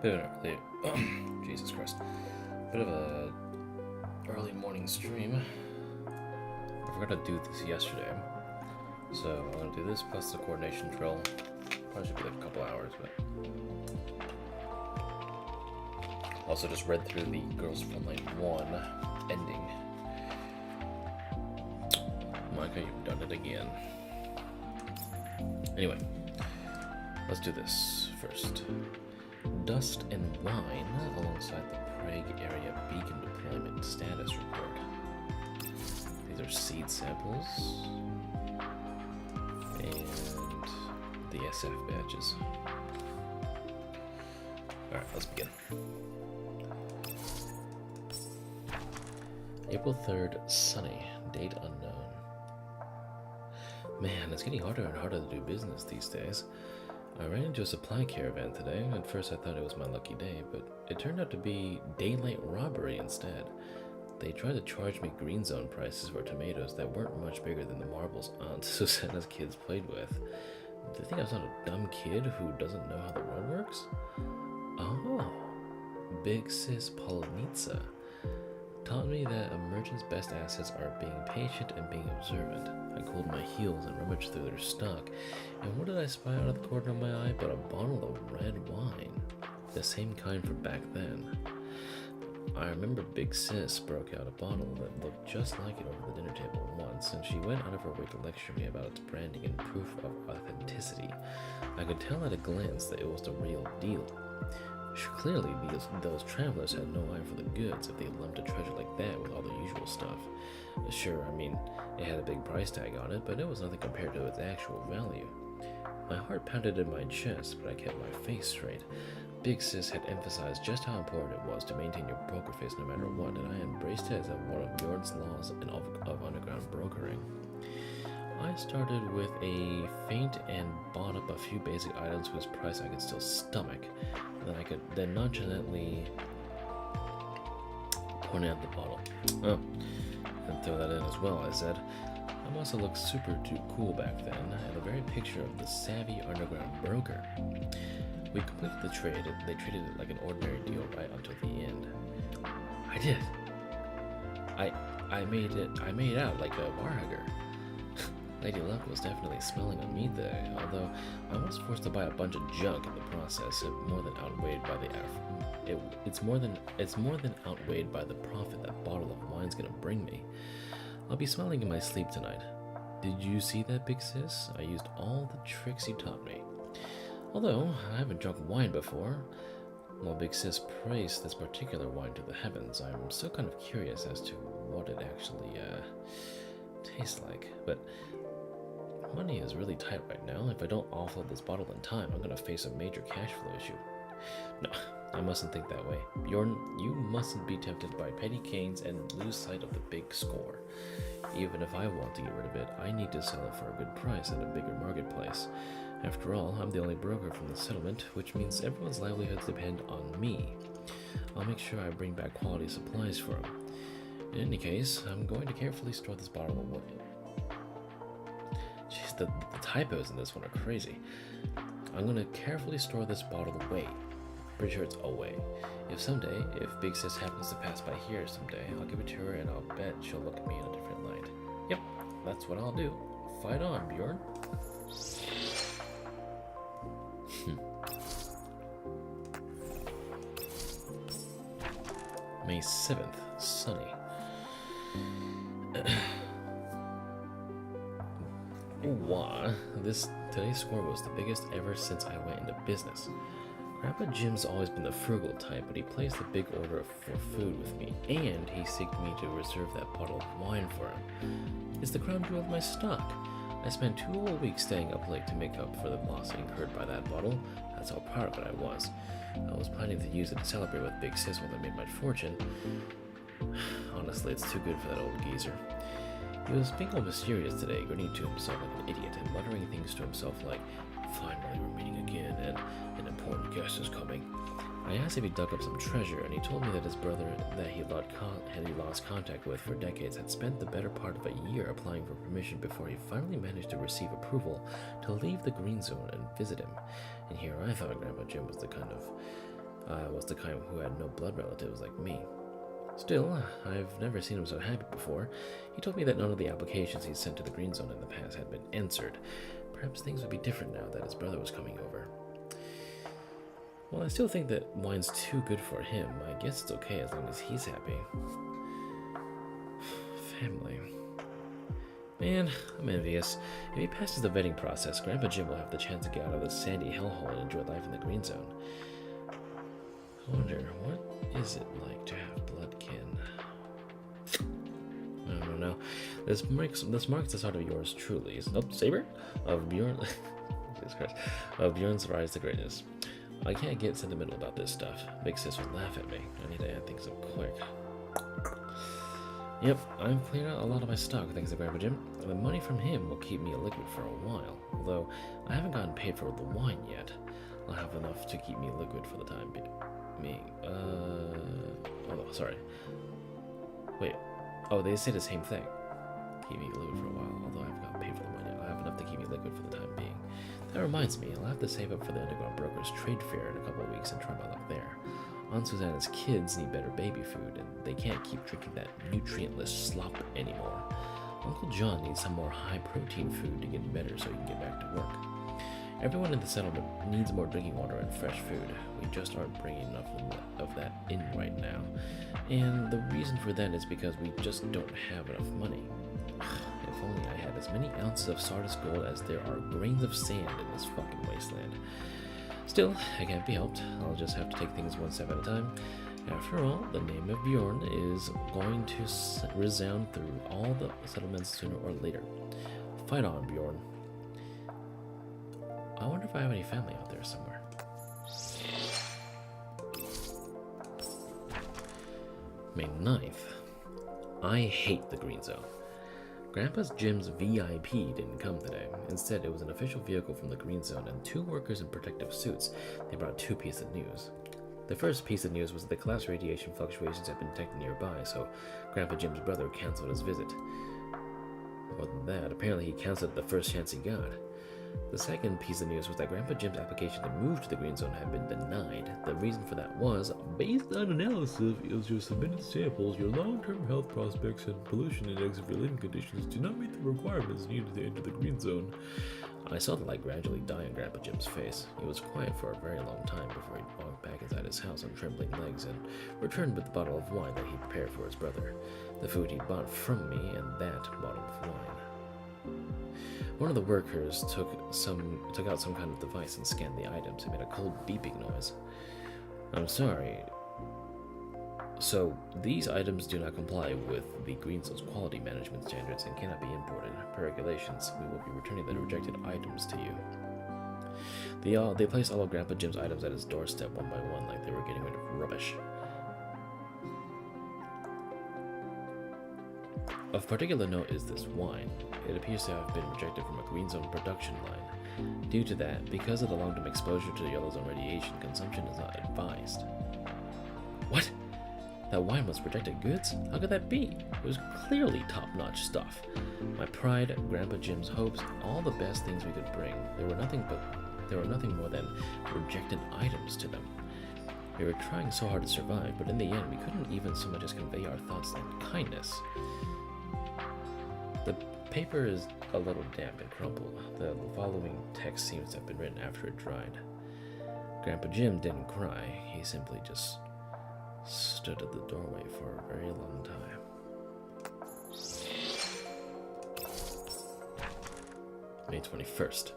Bit of an early, Jesus Christ, bit of a early morning stream. I forgot to do this yesterday, so I'm gonna do this plus the coordination drill. Probably should be like a couple hours, but also just read through the Girls from Lane 1 ending. Micah, you've done it again. Anyway, let's do this first. Dust and wine alongside the Prague area beacon deployment status report. These are seed samples and the SF badges. Alright, let's begin. April 3rd, sunny, date unknown. Man, it's getting harder and harder to do business these days. I ran into a supply caravan today. At first I thought it was my lucky day, but it turned out to be daylight robbery instead. They tried to charge me green zone prices for tomatoes that weren't much bigger than the marbles Aunt Susanna's kids played with. Do you think I was not a dumb kid who doesn't know how the road works? Oh, Big Sis Polonitsa taught me that a merchant's best assets are being patient and being observant. I cooled my heels and rummaged through their stock, and what did I spy out of the corner of my eye but a bottle of red wine? The same kind from back then. I remember Big Sis broke out a bottle that looked just like it over the dinner table once, and she went out of her way to lecture me about its branding and proof of authenticity. I could tell at a glance that it was the real deal. Clearly, those travelers had no eye for the goods if they lumped a treasure like that with all the usual stuff. Sure, I mean, it had a big price tag on it, but it was nothing compared to its actual value. My heart pounded in my chest, but I kept my face straight. Big Sis had emphasized just how important it was to maintain your poker face no matter what, and I embraced it as one of Bjorn's laws of underground brokering. I started with a feint and bought up a few basic items whose price I could still stomach. Then I could nonchalantly point out the bottle. Oh, and throw that in as well, I said. I must have looked super too cool back then, and the very picture of the savvy underground broker. We completed the trade, and they treated it like an ordinary deal right until the end. I did. I made out like a warhugger. Lady Luck was definitely smelling on me there, although I was forced to buy a bunch of junk in the process. It's more than outweighed by the profit that bottle of wine's gonna bring me. I'll be smiling in my sleep tonight. Did you see that, Big Sis? I used all the tricks you taught me. Although I haven't drunk wine before. While Big Sis praised this particular wine to the heavens, I'm still kind of curious as to what it actually tastes like. But money is really tight right now. If I don't offload this bottle in time, I'm gonna face a major cash flow issue. No, I mustn't think that way. Bjorn, you mustn't be tempted by petty gains and lose sight of the big score. Even if I want to get rid of it, I need to sell it for a good price at a bigger marketplace. After all, I'm the only broker from the settlement, which means everyone's livelihoods depend on me. I'll make sure I bring back quality supplies for them. In any case, I'm going to carefully store this bottle away. Jeez, the typos in this one are crazy. I'm going to carefully store this bottle away. Pretty sure it's away. If Big Sis happens to pass by here someday, I'll give it to her and I'll bet she'll look at me in a different light. Yep, that's what I'll do. Fight on, Bjorn. May 7th, sunny. Wow, today's score was the biggest ever since I went into business. Grandpa Jim's always been the frugal type, but he placed a big order for food with me, and he seeked me to reserve that bottle of wine for him. It's the crown jewel of my stock. I spent 2 whole weeks staying up late to make up for the loss incurred by that bottle. That's how proud of it I was. I was planning to use it to celebrate with Big Sis when I made my fortune. Honestly, it's too good for that old geezer. He was being all mysterious today, grinning to himself like an idiot and muttering things to himself like, "Finally, we're meeting again, and an important guest is coming." I asked if he dug up some treasure, and he told me that his brother that he lost contact with for decades had spent the better part of a year applying for permission before he finally managed to receive approval to leave the green zone and visit him. And here I thought Grandpa Jim was the kind of I was the kind who had no blood relatives like me. Still, I've never seen him so happy before. He told me that none of the applications he'd sent to the Green Zone in the past had been answered. Perhaps things would be different now that his brother was coming over. Well, I still think that wine's too good for him. I guess it's okay as long as he's happy. Family. Man, I'm envious. If he passes the vetting process, Grandpa Jim will have the chance to get out of the sandy hellhole and enjoy life in the Green Zone. I wonder, what is it like to have blood kin? I don't know. This marks the start of yours truly. Oh, Saber? Of Bjorn... Jesus Christ. Of Bjorn's rise to greatness. I can't get sentimental about this stuff. Big Sis would laugh at me. I need to add things up quick. Yep, I've cleared out a lot of my stock thanks to Grandpa Jim. The money from him will keep me liquid for a while, although I haven't gotten paid for the wine yet. I'll have enough to keep me liquid for the time being. Oh, sorry. Wait. Oh, they say the same thing. Keep me liquid for a while, although I've got paid for the wine yet. I'll have enough to keep me liquid for the time being. That reminds me, I'll have to save up for the Underground Brokers trade fair in a couple of weeks and try my luck there. Aunt Susanna's kids need better baby food, and they can't keep drinking that nutrientless slop anymore. Uncle John needs some more high-protein food to get better so he can get back to work. Everyone in the settlement needs more drinking water and fresh food. We just aren't bringing enough of that in right now. And the reason for that is because we just don't have enough money. If only I had as many ounces of Sardis gold as there are grains of sand in this fucking wasteland. Still, it can't be helped. I'll just have to take things one step at a time. After all, the name of Bjorn is going to resound through all the settlements sooner or later. Fight on, Bjorn. I wonder if I have any family out there somewhere. May 9th. I hate the Green Zone. Grandpa's Jim's VIP didn't come today. Instead, it was an official vehicle from the Green Zone and 2 workers in protective suits. They brought 2 pieces of news. The first piece of news was that the class radiation fluctuations had been detected nearby, so Grandpa Jim's brother canceled his visit. More than that, apparently he canceled the first chance he got. The second piece of news was that Grandpa Jim's application to move to the Green Zone had been denied. The reason for that was, based on analysis of your submitted samples, your long-term health prospects and pollution index of your living conditions do not meet the requirements needed to enter the Green Zone. I saw the light gradually die on Grandpa Jim's face. He was quiet for a very long time before he walked back inside his house on trembling legs and returned with the bottle of wine that he prepared for his brother, the food he bought from me, and that bottle of wine. One of the workers took out some kind of device and scanned the items. It made a cold beeping noise. I'm sorry. So, these items do not comply with the Green Zone's quality management standards and cannot be imported. Per regulations, we will be returning the rejected items to you. They placed all of Grandpa Jim's items at his doorstep one by one like they were getting rid of rubbish. Of particular note is this wine. It appears to have been rejected from a Green Zone production line. Due to that, because of the long-term exposure to the Yellow Zone radiation, consumption is not advised. What? That wine was rejected goods? How could that be? It was clearly top-notch stuff. My pride, Grandpa Jim's hopes, all the best things we could bring. There were nothing more than rejected items to them. We were trying so hard to survive, but in the end, we couldn't even so much as convey our thoughts and kindness. The paper is a little damp and crumpled. The following text seems to have been written after it dried. Grandpa Jim didn't cry. He simply just stood at the doorway for a very long time. May 21st.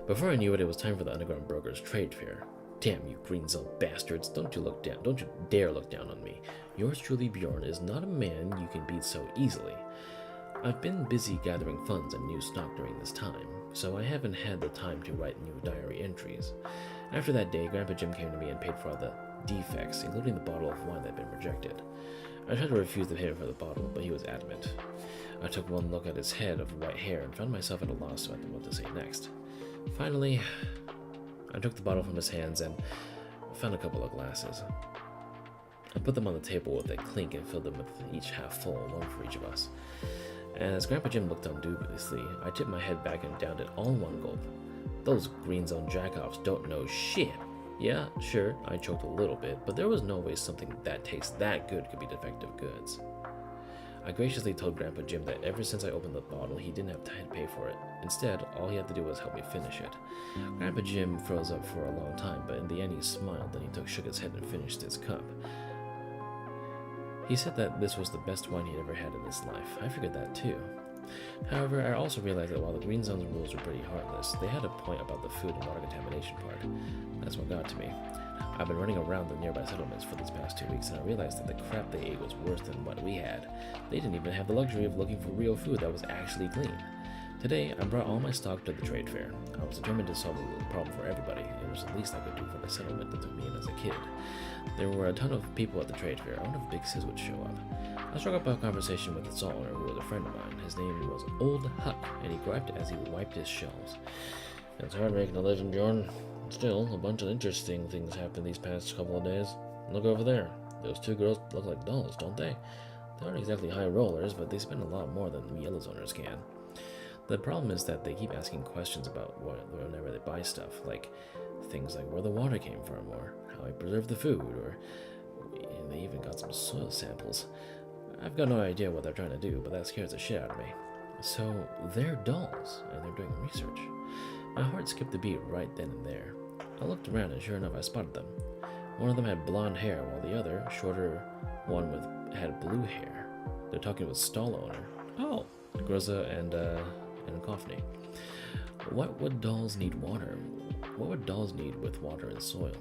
Before I knew it, it was time for the Underground Brokers trade fair. Damn you Green Zone bastards, don't you dare look down on me. Yours truly, Bjorn, is not a man you can beat so easily. I've been busy gathering funds and new stock during this time, so I haven't had the time to write new diary entries. After that day, Grandpa Jim came to me and paid for all the defects, including the bottle of wine that had been rejected. I tried to refuse to pay him for the bottle, but he was adamant. I took one look at his head of white hair and found myself at a loss as to what to say next. Finally, I took the bottle from his hands and found a couple of glasses. I put them on the table with a clink and filled them with each half full, one for each of us. As Grandpa Jim looked on dubiously, I tipped my head back and downed it all in one gulp. Those Green Zone jackoffs don't know shit. Yeah, sure, I choked a little bit, but there was no way something that tastes that good could be defective goods. I graciously told Grandpa Jim that ever since I opened the bottle, he didn't have time to pay for it. Instead, all he had to do was help me finish it. Grandpa Jim froze up for a long time, but in the end he smiled, then he shook his head and finished his cup. He said that this was the best wine he'd ever had in his life. I figured that too. However, I also realized that while the Green Zone's rules were pretty heartless, they had a point about the food and water contamination part. That's what got to me. I've been running around the nearby settlements for these past 2 weeks, and I realized that the crap they ate was worse than what we had. They didn't even have the luxury of looking for real food that was actually clean. Today, I brought all my stock to the trade fair. I was determined to solve the problem for everybody. It was the least I could do for the settlement that took me in as a kid. There were a ton of people at the trade fair. I wonder if Big Sis would show up. I struck up a conversation with the stall owner, who was a friend of mine. His name was Old Huck, and he griped as he wiped his shelves. It's hard making a living, Jordan. Still, a bunch of interesting things happened these past couple of days. Look over there. Those two girls look like dolls, don't they? They aren't exactly high rollers, but they spend a lot more than the Yellow Zoners can. The problem is that they keep asking questions about whenever they buy stuff, like things like where the water came from, or how I preserved the food, or they even got some soil samples. I've got no idea what they're trying to do, but that scares the shit out of me. So they're dolls, and they're doing research. My heart skipped a beat right then and there. I looked around, and sure enough, I spotted them. One of them had blonde hair, while the other, shorter one had blue hair. They're talking with stall owner. Oh, Groza and Coffney. What would dolls need water? What would dolls need with water and soil?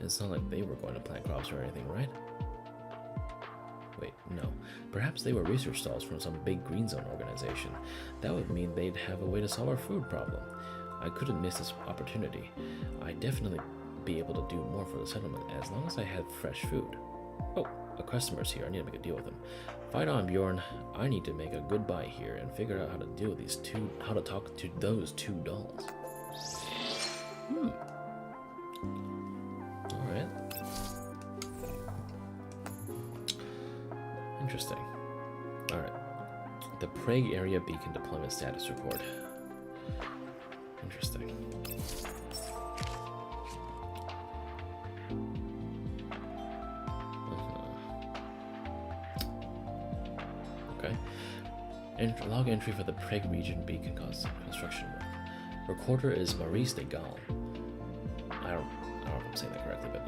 It's not like they were going to plant crops or anything, right? Wait, no. Perhaps they were research stalls from some big Green Zone organization. That would mean they'd have a way to solve our food problem. I couldn't miss this opportunity. I'd definitely be able to do more for the settlement as long as I had fresh food. Oh, a customer's here. I need to make a deal with him. Fight on, Bjorn. I need to make a good buy here and figure out how to deal with how to talk to those two dolls. Alright. Interesting. Alright. The Prague Area Beacon Deployment Status Report. Interesting. Okay. Log entry for the Prague region beacon construction work. Recorder is Maurice de Gaulle. I don't know if I'm saying that correctly, but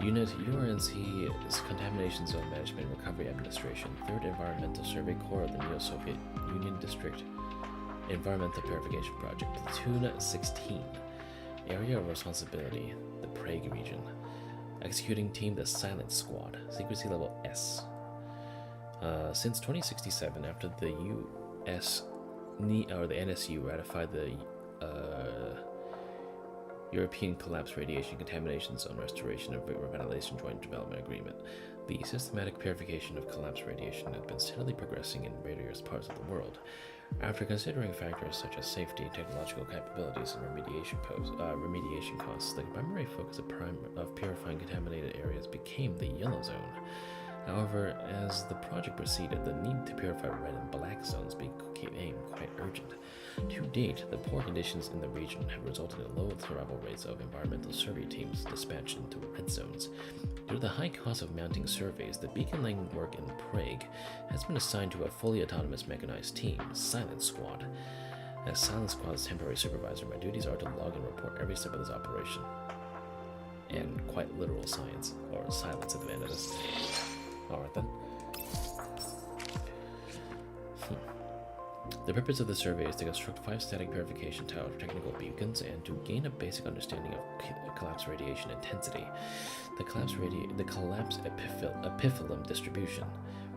Unit URNC is Contamination Zone Management Recovery Administration, 3rd Environmental Survey Corps of the Neo-Soviet Union District Environmental Purification Project, Platoon 16. Area of Responsibility, the Prague region. Executing team, the Silent Squad. Secrecy level S. Since 2067, after the NSU ratified the European Collapse Radiation Contamination Zone Restoration and Revitalization Joint Development Agreement, the systematic purification of collapse radiation has been steadily progressing in various parts of the world. After considering factors such as safety, technological capabilities, and remediation costs, the primary focus of purifying contaminated areas became the Yellow Zone. However, as the project proceeded, the need to purify red and black zones became quite urgent. To date, the poor conditions in the region have resulted in low survival rates of environmental survey teams dispatched into red zones. Due to the high cost of mounting surveys, the beacon laying work in Prague has been assigned to a fully autonomous mechanized team, Silent Squad. As Silent Squad's temporary supervisor, my duties are to log and report every step of this operation. And quite literal science, or silence at the end of this. Alright then. The purpose of the survey is to construct 5 static purification tower technical beacons and to gain a basic understanding of collapse radiation intensity, the collapse epiphyllum distribution,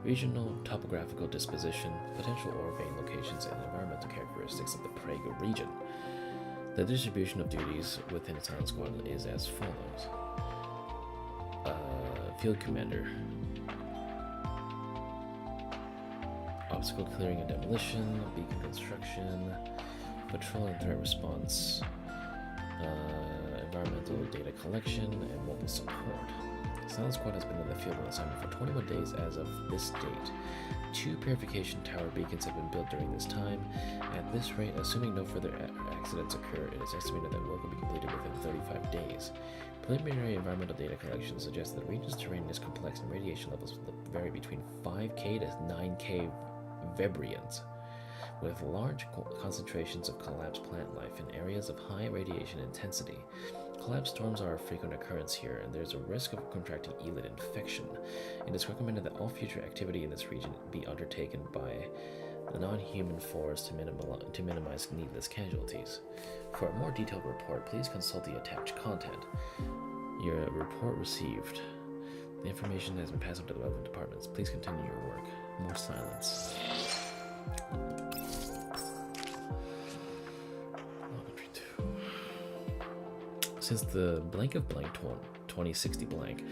regional topographical disposition, potential ore vein locations, and environmental characteristics of the Prague region. The distribution of duties within Silent Squad is as follows. Field Commander. Obstacle clearing and demolition, beacon construction, patrol and threat response, environmental data collection, and mobile support. Silent Squad has been in the field on assignment for 21 days as of this date. 2 purification tower beacons have been built during this time. At this rate, assuming no further accidents occur, it is estimated that work will be completed within 35 days. Preliminary environmental data collection suggests that the region's terrain is complex and radiation levels vary between 5K to 9K vibrians, with large concentrations of collapsed plant life in areas of high radiation intensity. Collapsed storms are a frequent occurrence here, and there's a risk of contracting elid infection. It is recommended that all future activity in this region be undertaken by the non-human force to minimize needless casualties. For a more detailed report, please consult the attached content. Your report received. The information has been passed on to the relevant departments. Please continue your work. More silence. Since the blank of blank 2060 blank,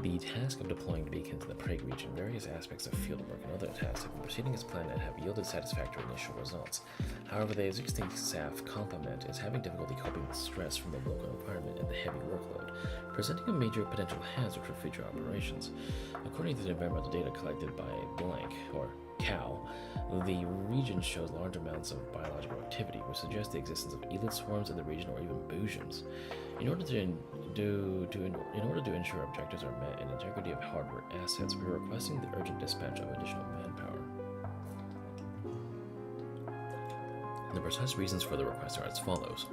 the task of deploying beacons in the Prague region, various aspects of fieldwork and other tasks have been proceeding as planned and have yielded satisfactory initial results. However, the existing staff complement is having difficulty coping with stress from the local environment and the heavy workload, presenting a major potential hazard for future operations. According to the environmental data collected by blank, or cow, the region shows large amounts of biological activity, which suggests the existence of elid swarms in the region or even boosions. In order to ensure objectives are met and integrity of hardware assets, we are requesting the urgent dispatch of additional manpower. The precise reasons for the request are as follows.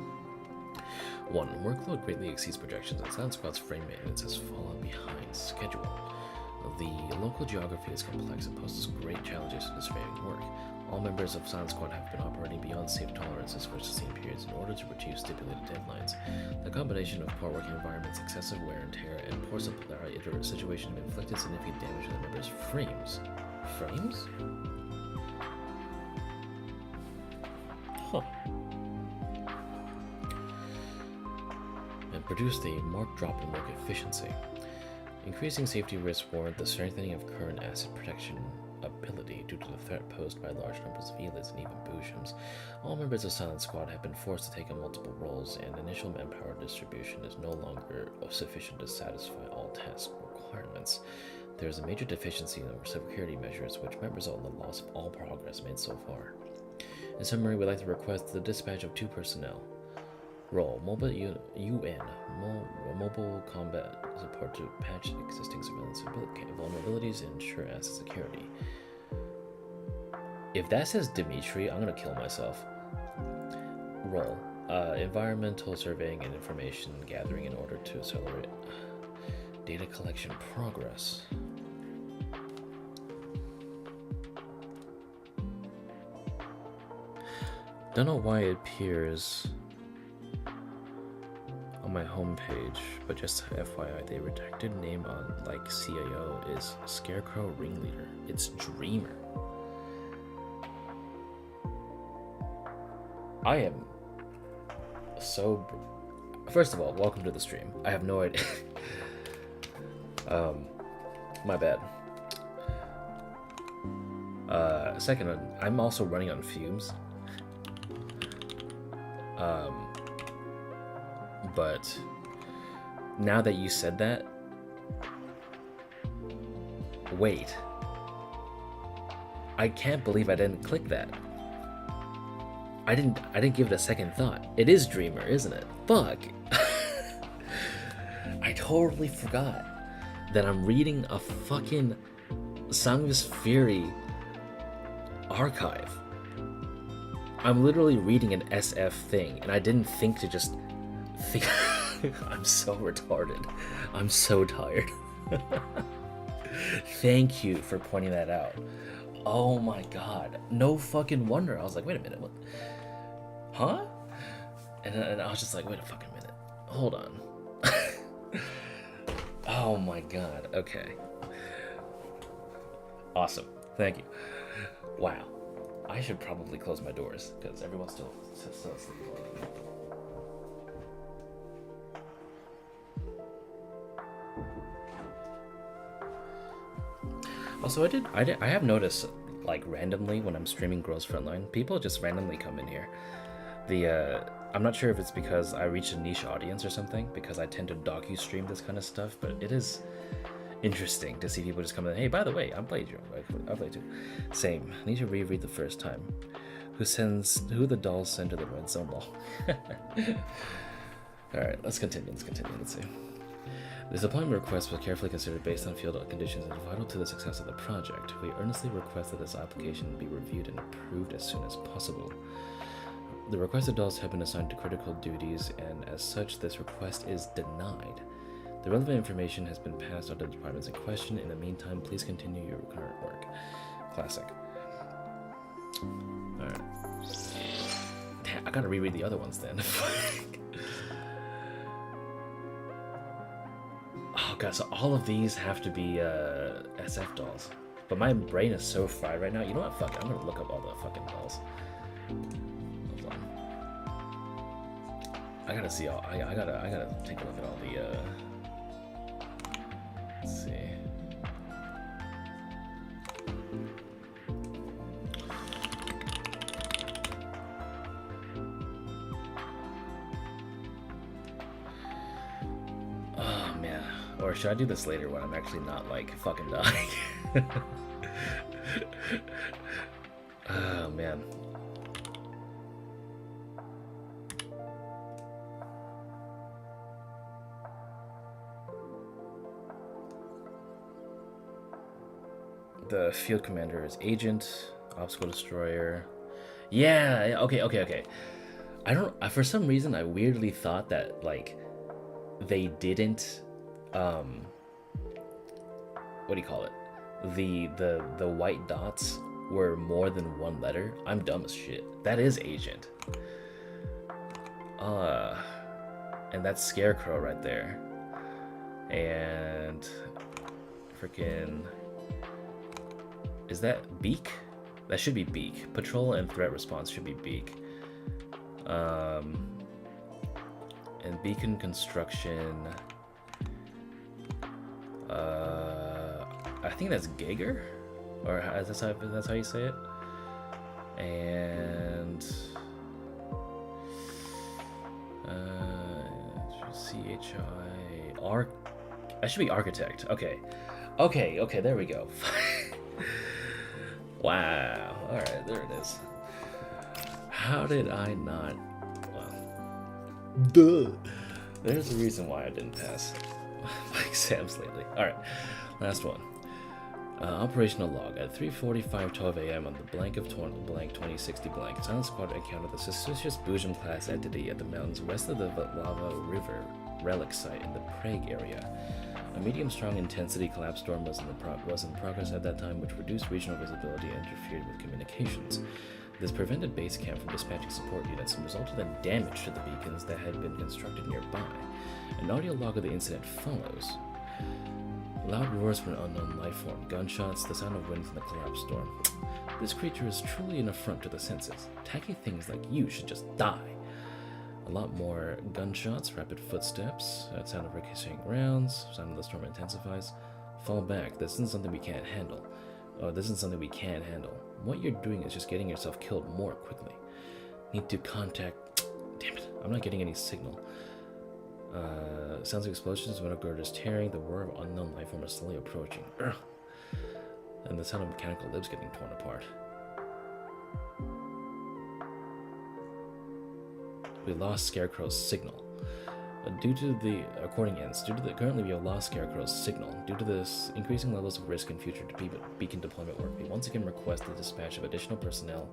1. Workload greatly exceeds projections, and Silent Squad's frame maintenance has fallen behind schedule. The local geography is complex and poses great challenges to this framing work. All members of Silent Squad have been operating beyond safe tolerances for sustained periods in order to reduce stipulated deadlines. The combination of poor working environments, excessive wear and tear, and poor supply situation have inflicted significant damage to the members' frames. Frames? Huh. And produced a marked drop in work efficiency. Increasing safety risks warrant the strengthening of current asset protection ability due to the threat posed by large numbers of elids and even booshams. All members of Silent Squad have been forced to take on multiple roles, and initial manpower distribution is no longer sufficient to satisfy all task requirements. There is a major deficiency in the security measures, which might result in the loss of all progress made so far. In summary, we'd like to request the dispatch of 2 personnel. Role: Mobile mobile combat support to patch existing surveillance vulnerabilities and ensure asset security. If that says Dimitri, I'm gonna kill myself. Role: environmental surveying and information gathering in order to accelerate data collection progress. Don't know why it appears on my homepage, but just FYI, the redacted name on CIO is Scarecrow Ringleader. It's Dreamer. I am so... First of all, welcome to the stream. I have no idea. My bad. Second one, I'm also running on fumes. But now that you said that, wait, I can't believe I didn't click that. I didn't give it a second thought. It is Dreamer, isn't it? Fuck. I totally forgot that I'm reading a fucking Sangvis Fury archive. I'm literally reading an SF thing, and I didn't think to just think. I'm so retarded. I'm so tired. Thank you for pointing that out. Oh my god. No fucking wonder. I was like, wait a minute, what? Huh? And I was just like, wait a fucking minute. Hold on. Oh my god. Okay. Awesome. Thank you. Wow. I should probably close my doors because everyone's still asleep. Also, I have noticed, like, randomly when I'm streaming Girls Frontline, people just randomly come in here. I'm not sure if it's because I reach a niche audience or something, because I tend to docu-stream this kind of stuff, but it is interesting to see people just come in, hey, by the way, I played you. I played too. Same. I need to reread the first time. Who the dolls send to the red zone ball. Alright, let's continue. Let's see. This deployment request was carefully considered based on field conditions and vital to the success of the project. We earnestly request that this application be reviewed and approved as soon as possible. The requested adults have been assigned to critical duties, and as such, this request is denied. The relevant information has been passed on to the departments in question. In the meantime, please continue your current work. Classic. Alright. Damn, I gotta reread the other ones then. Oh god, so all of these have to be SF dolls. But my brain is so fried right now. You know what? Fuck it. I'm gonna look up all the fucking dolls. Hold on. I gotta see all. I gotta take a look at all the. Let's see. Oh man. Or should I do this later when I'm actually not like fucking dying? Oh man. The field commander is agent, obstacle destroyer. Yeah, okay. I don't, for some reason I weirdly thought that like they didn't what do you call it? The white dots were more than one letter. I'm dumb as shit. That is agent. And that's Scarecrow right there. And freaking, is that Beak? That should be Beak. Patrol and threat response should be Beak. And beacon construction. I think that's Geiger, or that's how you say it. And CHI that should be architect. Okay, there we go. Wow. All right, there it is. How did I not? Well, duh. There's a reason why I didn't pass my exams lately. All right, last one. Operational log at 3:45:12 a.m. on the blank of blank 2060 blank. Silent Squad encountered the suspicious Boojum class entity at the mountains west of the Lava River relic site in the Prague area. A medium-strong intensity collapse storm was in progress at that time, which reduced regional visibility and interfered with communications. This prevented base camp from dispatching support units and resulted in damage to the beacons that had been constructed nearby. An audio log of the incident follows. Loud roars from an unknown life form, gunshots, the sound of wind from the collapse storm. This creature is truly an affront to the senses. Tacky things like you should just die. A lot more gunshots, rapid footsteps, sound of ricocheting rounds, sound of the storm intensifies. Fall back, this isn't something we can't handle. This isn't something we can handle. What you're doing is just getting yourself killed more quickly. Need to contact... Damn it, I'm not getting any signal. Sounds of explosions, metal girders tearing, the roar of unknown life form is slowly approaching. Urgh. And the sound of mechanical lips getting torn apart. We lost Scarecrow's signal. Currently we have lost Scarecrow's signal. Due to this increasing levels of risk in future beacon deployment work, we once again request the dispatch of additional personnel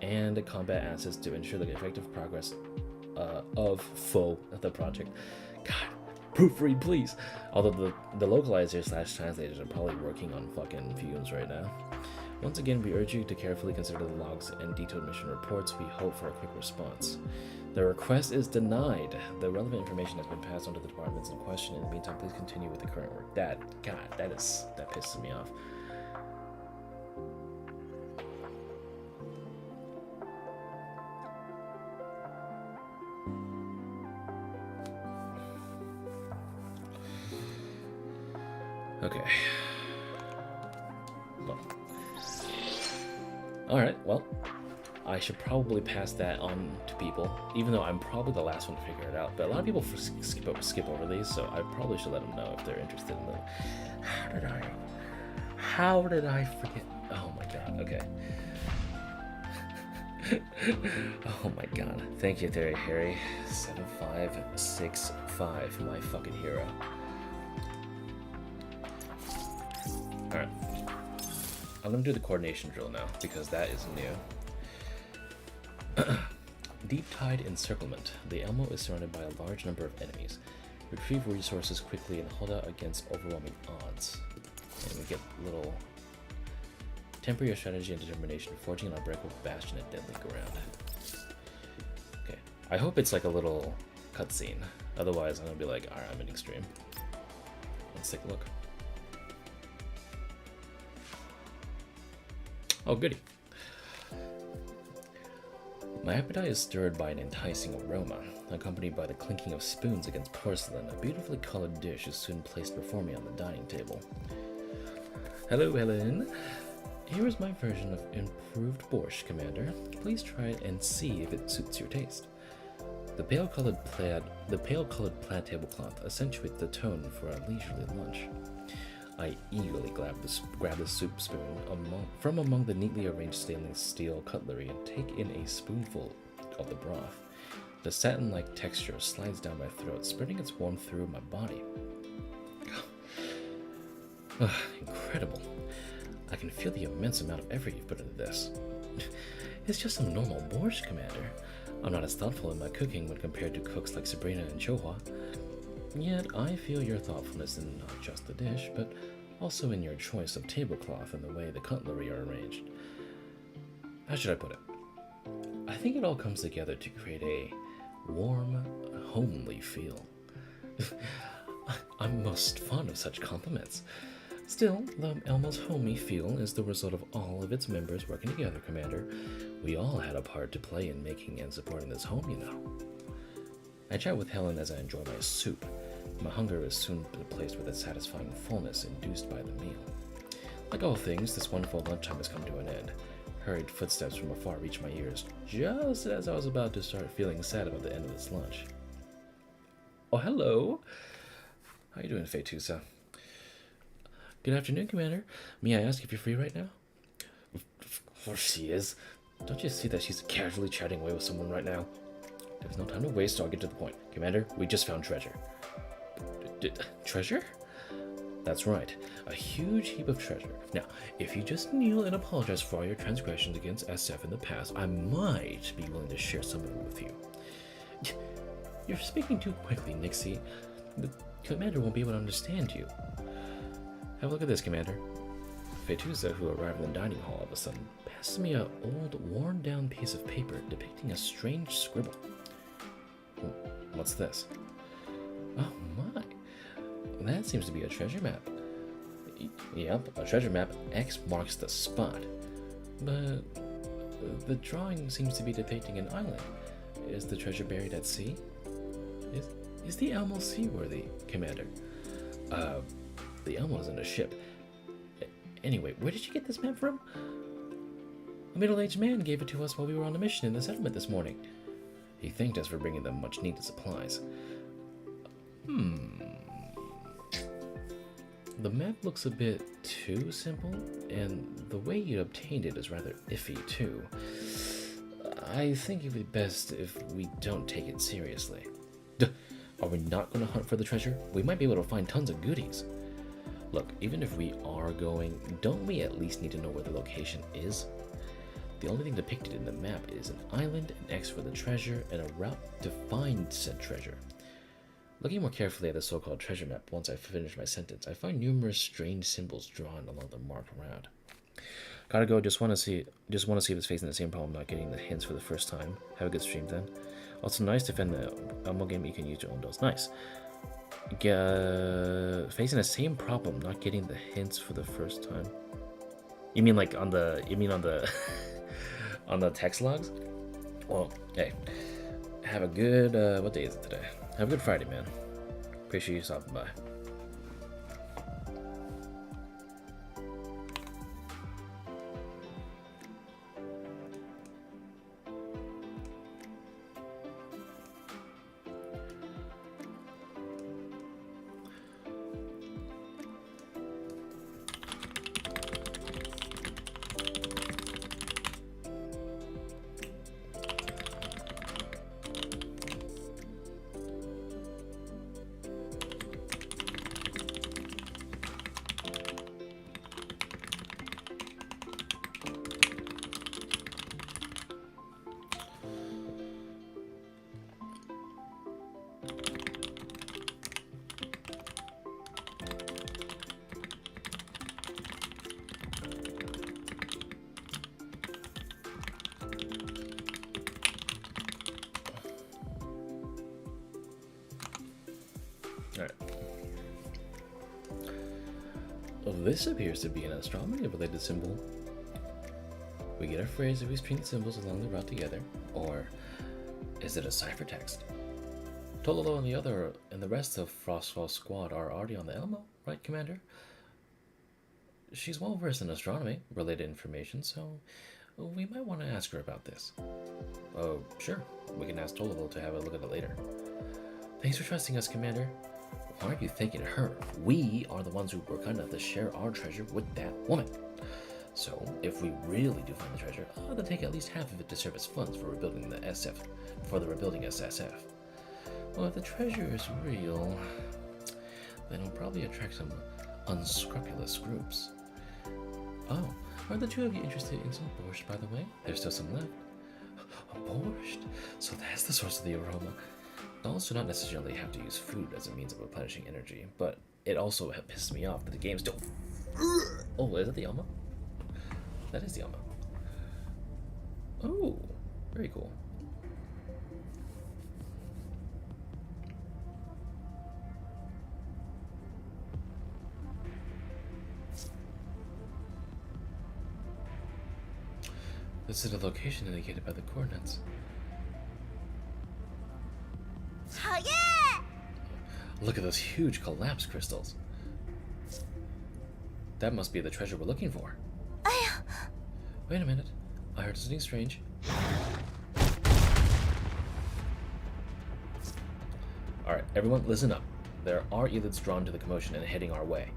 and combat assets to ensure the effective progress of the project. God, proofread please. Although the localizers / translators are probably working on fucking fumes right now. Once again, we urge you to carefully consider the logs and detailed mission reports. We hope for a quick response. The request is denied. The relevant information has been passed on to the departments in question. In the meantime, please continue with the current work. That pisses me off. Okay. Well. Alright, well, I should probably pass that on to people, even though I'm probably the last one to figure it out. But a lot of people skip over these, so I probably should let them know if they're interested in them. How did I forget? Oh my god, okay. Oh my god. Thank you, Harry. 7565, my fucking hero. Alright. I'm gonna do the coordination drill now, because that is new. Deeptide Encirclement. The Elmo is surrounded by a large number of enemies. Retrieve resources quickly and hold out against overwhelming odds. And we get little... Temper your strategy and determination, forging an unbreakable bastion at deadly ground. Okay. I hope it's like a little cutscene. Otherwise, I'm gonna be like, alright, I'm in extreme. Let's take a look. Oh, goody. My appetite is stirred by an enticing aroma, accompanied by the clinking of spoons against porcelain. A beautifully colored dish is soon placed before me on the dining table. Hello, Helen. Here is my version of improved borscht, Commander. Please try it and see if it suits your taste. The pale-colored plaid tablecloth accentuates the tone for a leisurely lunch. I eagerly grab the soup spoon from among the neatly arranged stainless steel cutlery and take in a spoonful of the broth. The satin-like texture slides down my throat, spreading its warmth through my body. Incredible. I can feel the immense amount of effort you've put into this. It's just some normal borscht, Commander. I'm not as thoughtful in my cooking when compared to cooks like Sabrina and Chohua. Yet I feel your thoughtfulness in not just the dish, but also in your choice of tablecloth and the way the cutlery are arranged. How should I put it? I think it all comes together to create a warm, homely feel. I'm most fond of such compliments. Still, the Elmo's homey feel is the result of all of its members working together, Commander. We all had a part to play in making and supporting this home, you know. I chat with Helen as I enjoy my soup. My hunger is soon replaced with a satisfying fullness induced by the meal. Like all things, this wonderful lunchtime has come to an end. Hurried footsteps from afar reach my ears, just as I was about to start feeling sad about the end of this lunch. Oh, hello! How you doing, Fetusa? Good afternoon, Commander. May I ask if you're free right now? Of course she is. Don't you see that she's casually chatting away with someone right now? There's no time to waste, so I'll get to the point. Commander, we just found treasure. Treasure? That's right. A huge heap of treasure. Now, if you just kneel and apologize for all your transgressions against SF in the past, I might be willing to share some of it with you. You're speaking too quickly, Nixie. The Commander won't be able to understand you. Have a look at this, Commander. Fetusa, who arrived in the dining hall all of a sudden, passes me an old, worn-down piece of paper depicting a strange scribble. What's this? Oh my! That seems to be a treasure map. Yep, a treasure map. X marks the spot. But the drawing seems to be depicting an island. Is the treasure buried at sea? Is the Elmo seaworthy, Commander? The Elmo isn't a ship. Anyway, where did you get this map from? A middle-aged man gave it to us while we were on a mission in the settlement this morning. He thanked us for bringing them much-needed supplies. The map looks a bit too simple, and the way you obtained it is rather iffy, too. I think it would be best if we don't take it seriously. Are we not going to hunt for the treasure? We might be able to find tons of goodies. Look, even if we are going, don't we at least need to know where the location is? The only thing depicted in the map is an island, an X for the treasure, and a route to find said treasure. Looking more carefully at the so-called treasure map once I finish my sentence, I find numerous strange symbols drawn along the marked route. Gotta go, just wanna see if it's facing the same problem, not getting the hints for the first time. Have a good stream then. Also nice to defend the Elmo game, you can use your own dose. Nice. Facing the same problem, not getting the hints for the first time. You mean like on the on the text logs? Well, hey, have a good what day is it today? Have a good Friday, man. Appreciate you stopping by. this appears to be an astronomy-related symbol. We get our phrase if we string the symbols along the route together, or is it a ciphertext? Tololo and the rest of Frostfall's squad are already on the Elmo, right, Commander? She's well versed in astronomy-related information, so we might want to ask her about this. Oh, sure. We can ask Tololo to have a look at it later. Thanks for trusting us, Commander. Why aren't you thanking her? We are the ones who were kind enough to share our treasure with that woman. So, if we really do find the treasure, I'll take at least half of it to serve as funds for rebuilding the rebuilding SSF. Well, if the treasure is real, then it'll probably attract some unscrupulous groups. Oh, are the two of you interested in some borscht, by the way? There's still some left. Borscht? So that's the source of the aroma. Dolls do not necessarily have to use food as a means of replenishing energy, but it also pisses me off that the games don't... Oh, is that the Elmo? That is the Elmo. Oh, very cool. This is the location indicated by the coordinates. Oh, yeah! Look at those huge collapse crystals. That must be the treasure we're looking for. Wait a minute. I heard something strange. Alright, everyone listen up. There are elites drawn to the commotion and heading our way.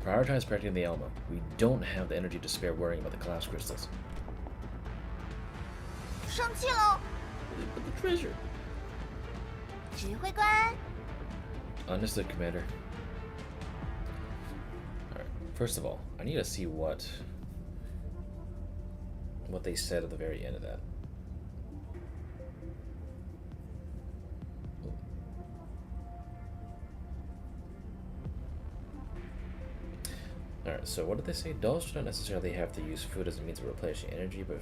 Prioritize protecting the Elmo. We don't have the energy to spare worrying about the collapse crystals. 生气喽！ But the treasure. 指挥官， Understood, Commander. Alright, first of all, I need to see what they said at the very end of that. Alright, so what did they say? Dolls do not necessarily have to use food as a means of replenishing energy, but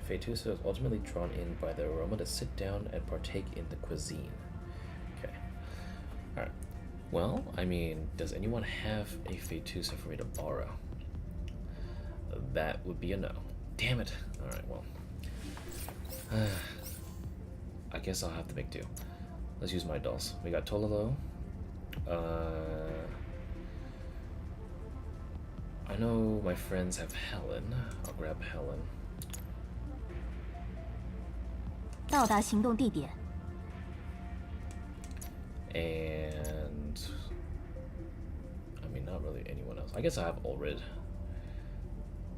Fetusa is ultimately drawn in by the aroma to sit down and partake in the cuisine. Okay. Alright. Well, I mean, does anyone have a Fetusa for me to borrow? That would be a no. Damn it. Alright, well. I guess I'll have to make do. Let's use my dolls. We got Tololo. I know my friends have Helen. I'll grab Helen. 到达行动地点。 And I mean, not really anyone else. I guess I have Ulrid.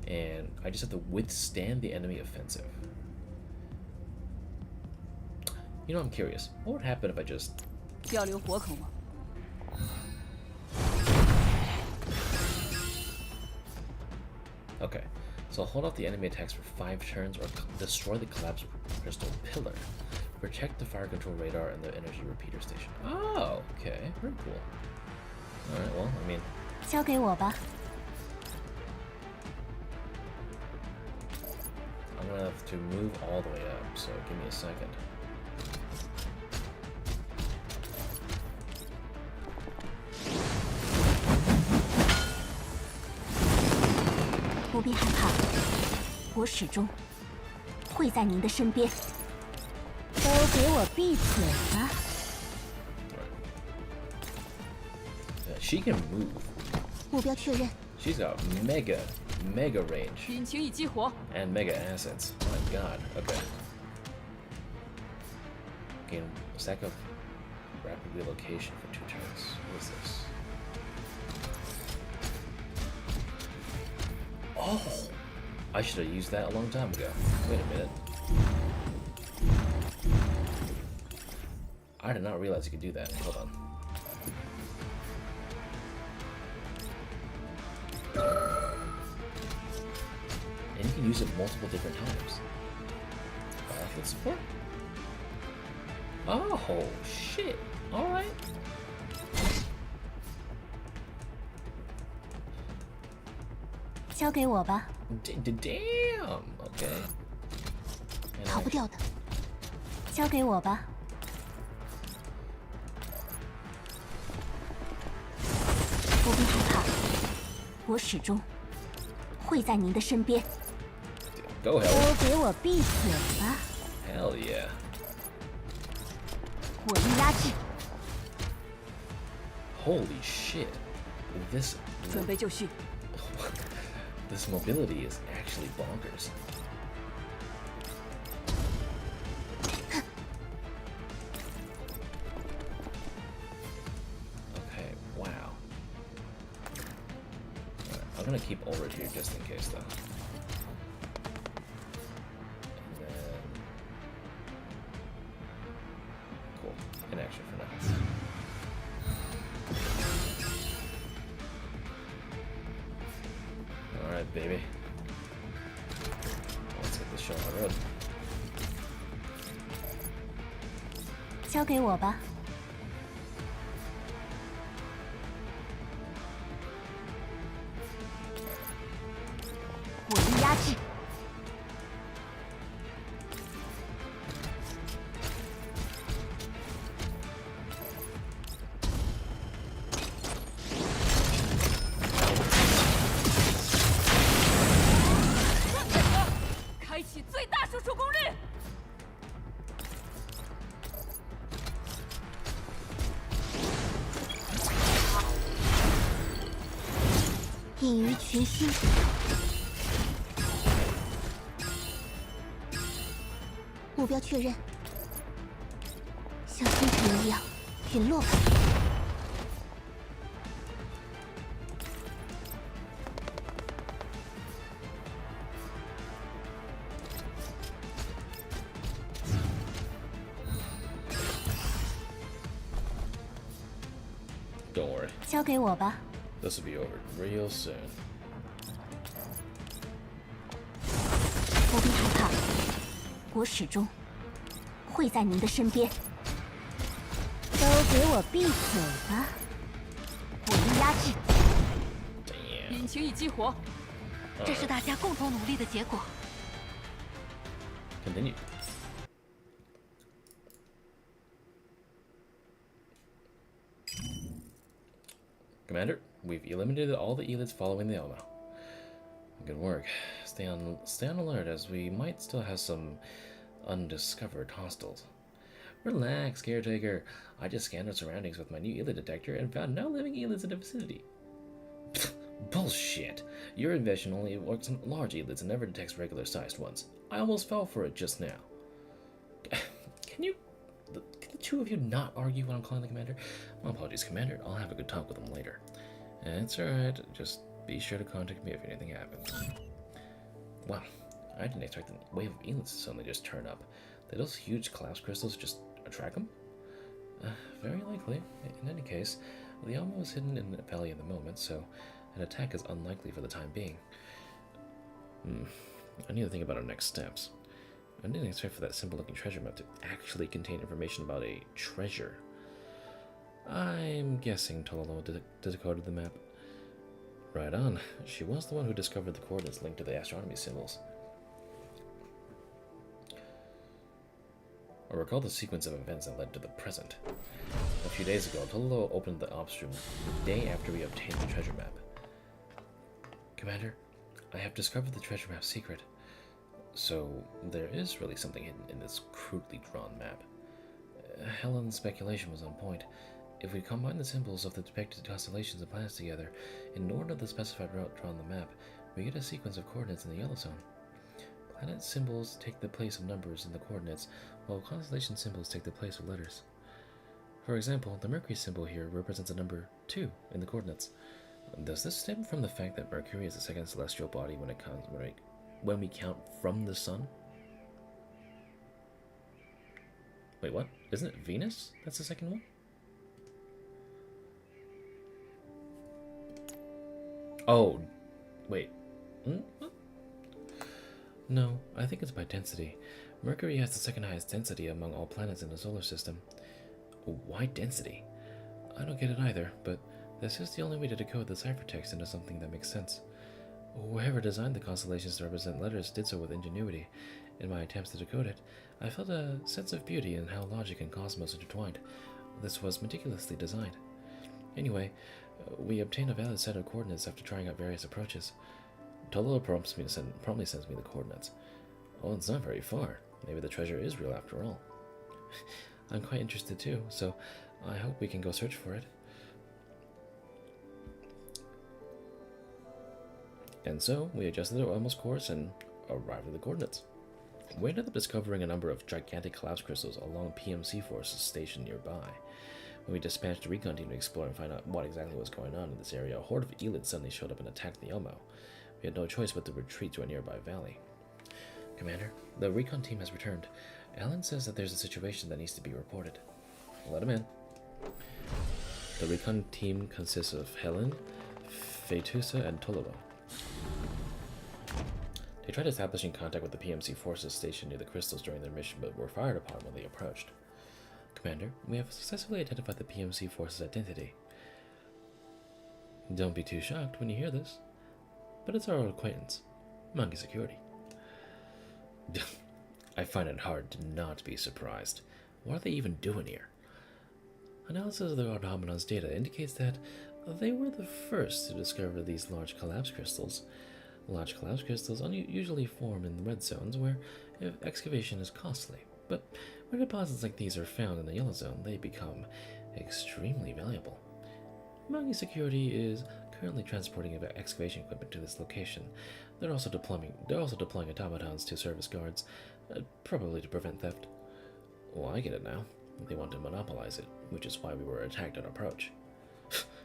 And I just have to withstand the enemy offensive. You know, I'm curious. What would happen if I just... 要留活口吗？ Okay, so hold off the enemy attacks for 5 turns or destroy the collapsed crystal pillar. Protect the fire control radar and the energy repeater station. Oh, okay, very cool. Alright, well, I mean... 交给我吧。 I'm gonna have to move all the way up, so give me a second. 不必害怕，我始终会在您的身边。都给我闭嘴吧！ She can move. 目标确认。 She's got mega range 引擎已激活， and mega assets. Oh my god. Okay. Gain stack of rapid relocation for 2 turns. What is this? Oh! I should have used that a long time ago. Wait a minute. I did not realize you could do that. Hold on. And you can use it multiple different times. Battlefield support? Oh, shit. Alright. Damn. Okay. 逃不掉的，交给我吧。我始终会在您的身边。 Go 都 hell. 给我闭嘴吧！ Hell yeah. 火力压制， Holy shit. This 准备就绪。 this mobility is actually bonkers. Okay, wow. Alright, I'm gonna keep Ulrich here just in case, though. And then... Cool. Inaction for now. Alright, baby. Let's get this show on the road. 交给我吧。 火力压制， 开启最大输出功率。 隐于群星。 目标确认，像星辰一样陨落吧。Don't worry. 交给我吧。 This will be over real soon. 不必害怕，我始终会在您的身边。都给我闭嘴吧！火力压制， Damn. 引擎已激活。这是大家共同努力的结果。 Continue. Commander, we've eliminated all the elites following the Elmo. Good work. Stay on alert, as we might still have some undiscovered hostiles. Relax, caretaker. I just scanned our surroundings with my new elite detector and found no living elites in the vicinity. Bullshit. Your invention only works on large elites and never detects regular-sized ones. I almost fell for it just now. Can the two of you not argue when I'm calling the commander? My apologies, Commander. I'll have a good talk with him later. It's alright. Just be sure to contact me if anything happens. Wow. I didn't expect a wave of elites to suddenly just turn up. Did those huge collapse crystals just attract them? Very likely. In any case, the Alma is hidden in the valley at the moment, so an attack is unlikely for the time being. I need to think about our next steps. I didn't expect for that simple-looking treasure map to actually contain information about a treasure. I'm guessing Tololo decoded the map. Right on. She was the one who discovered the coordinates linked to the astronomy symbols. I recall the sequence of events that led to the present. A few days ago, Tololo opened the ops room the day after we obtained the treasure map. Commander, I have discovered the treasure map's secret. So, there is really something hidden in this crudely drawn map. Helen's speculation was on point. If we combine the symbols of the depicted constellations and planets together, in order of the specified route drawn on the map, we get a sequence of coordinates in the yellow zone. Planet symbols take the place of numbers in the coordinates, while constellation symbols take the place of letters. For example, the Mercury symbol here represents a number 2 in the coordinates. Does this stem from the fact that Mercury is the second celestial body when we count from the Sun? Wait, what? Isn't it Venus that's the second one? Oh, wait. What? No, I think it's by density. Mercury has the second highest density among all planets in the solar system. Why density? I don't get it either, but this is the only way to decode the ciphertext into something that makes sense. Whoever designed the constellations to represent letters did so with ingenuity. In my attempts to decode it, I felt a sense of beauty in how logic and cosmos intertwined. This was meticulously designed. Anyway, We obtain a valid set of coordinates after trying out various approaches. Tololo promptly sends me the coordinates. Oh, it's not very far. Maybe the treasure is real after all. I'm quite interested too, so I hope we can go search for it. And so, we adjusted our almost course and arrived at the coordinates. We ended up discovering a number of gigantic collapse crystals along PMC forces stationed nearby. When we dispatched a recon team to explore and find out what exactly was going on in this area, a horde of elites suddenly showed up and attacked the Elmo. We had no choice but to retreat to a nearby valley. Commander, the recon team has returned. Alan says that there's a situation that needs to be reported. Let him in. The recon team consists of Helen, Fetusa, and Tololo. They tried establishing contact with the PMC forces stationed near the crystals during their mission, but were fired upon when they approached. Commander, we have successfully identified the PMC force's identity. Don't be too shocked when you hear this, but it's our old acquaintance, Monkey Security. I find it hard to not be surprised. What are they even doing here? Analysis of the automaton's data indicates that they were the first to discover these large collapse crystals. Large collapse crystals usually form in red zones where excavation is costly, but when deposits like these are found in the yellow zone, they become extremely valuable. Monkey Security is currently transporting excavation equipment to this location. They're also deploying automatons to serve as guards, probably to prevent theft. Well, I get it now. They want to monopolize it, which is why we were attacked on approach.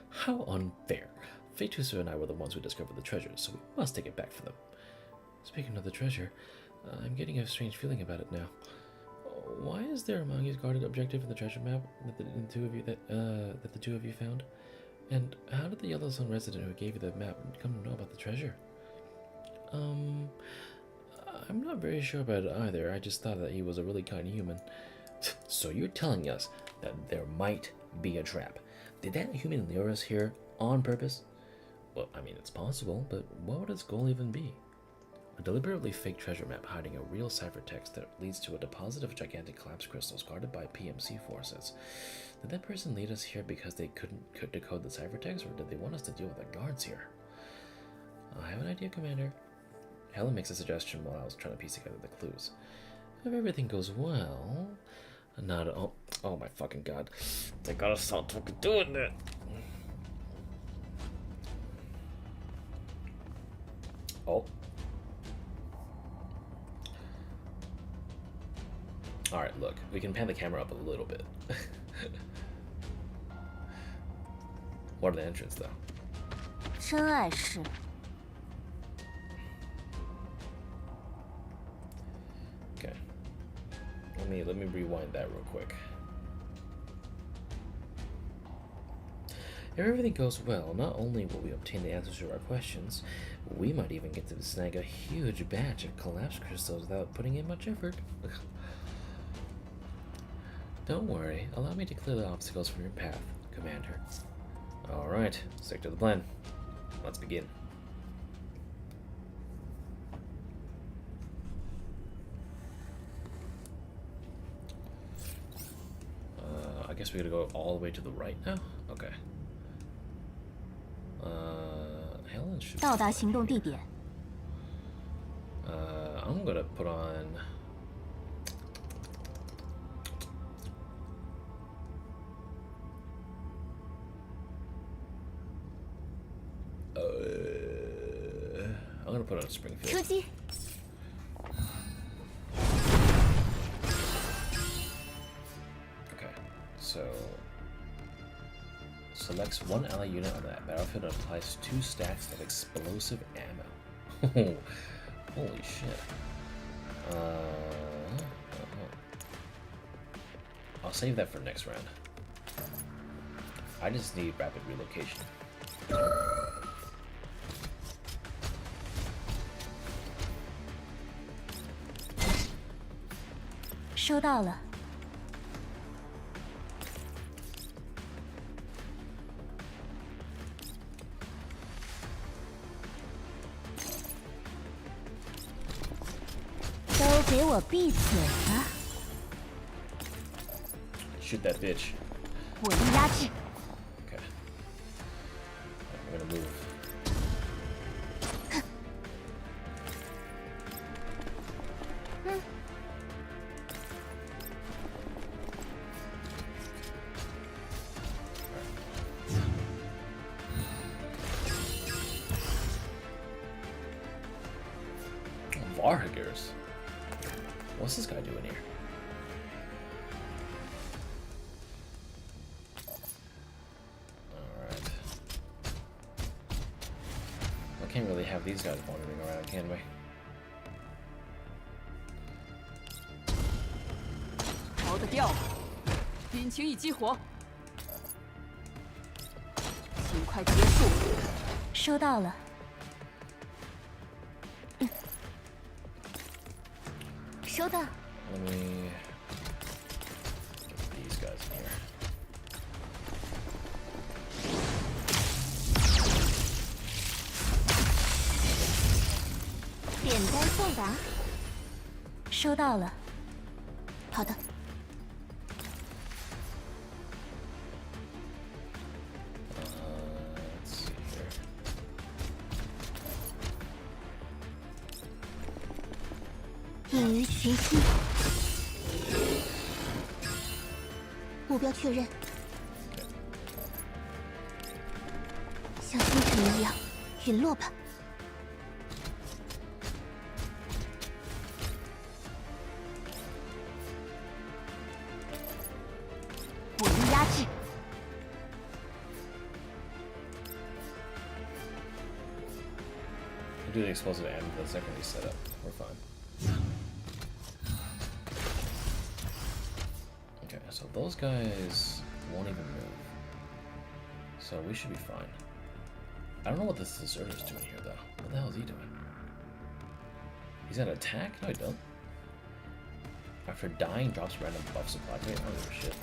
How unfair. Fetusa and I were the ones who discovered the treasure, so we must take it back from them. Speaking of the treasure, I'm getting a strange feeling about it now. Why is there a Monkey's guarded objective in the treasure map that the two of you found? And how did the Yellow Zone resident who gave you the map come to know about the treasure? I'm not very sure about it either. I just thought that he was a really kind human. So you're telling us that there might be a trap? Did that human lure us here on purpose? Well, I mean, it's possible, but what would its goal even be? A deliberately fake treasure map hiding a real ciphertext that leads to a deposit of gigantic collapse crystals guarded by PMC forces. Did that person lead us here because they couldn't decode the ciphertext, or did they want us to deal with the guards here? I have an idea, Commander. Helen makes a suggestion while I was trying to piece together the clues. If everything goes well... Oh my fucking god. They gotta stop fucking doing that! Oh. Alright, look. We can pan the camera up a little bit. What are the entrance, though? 真碍事。 Okay. Let me rewind that real quick. If everything goes well, not only will we obtain the answers to our questions, we might even get to snag a huge batch of collapse crystals without putting in much effort. Don't worry, allow me to clear the obstacles from your path, Commander. Alright, stick to the plan. Let's begin. I guess we gotta go all the way to the right now? Okay. Helen should... 到达行动地点。 I'm gonna put on... I'm gonna put on Springfield. 出击！ Okay, so selects one ally unit on that battlefield and applies 2 stacks of explosive ammo. Holy shit. I'll save that for next round. I just need rapid relocation. 收到了。 都给我闭嘴吧！ Shoot that bitch. 火力压制。 Okay. Warhaggers. What's this guy doing here? Alright. I can't really have these guys wandering around, can we? 逃得掉，引擎已激活，尽快结束。收到了。收到。 Let me get these guys in here. 点单送达。收到了。好的。 Let's see here. 隐于群星。目标确认。像星辰一样陨落吧。火力压制。 Do the explosive ammo the second we set up. We're fine. Okay, so those guys won't even move. So we should be fine. I don't know what this deserter's doing here, though. What the hell is he doing? He's gonna attack? No, he don't. After dying, drops random buff supply. Wait, I don't give a shit.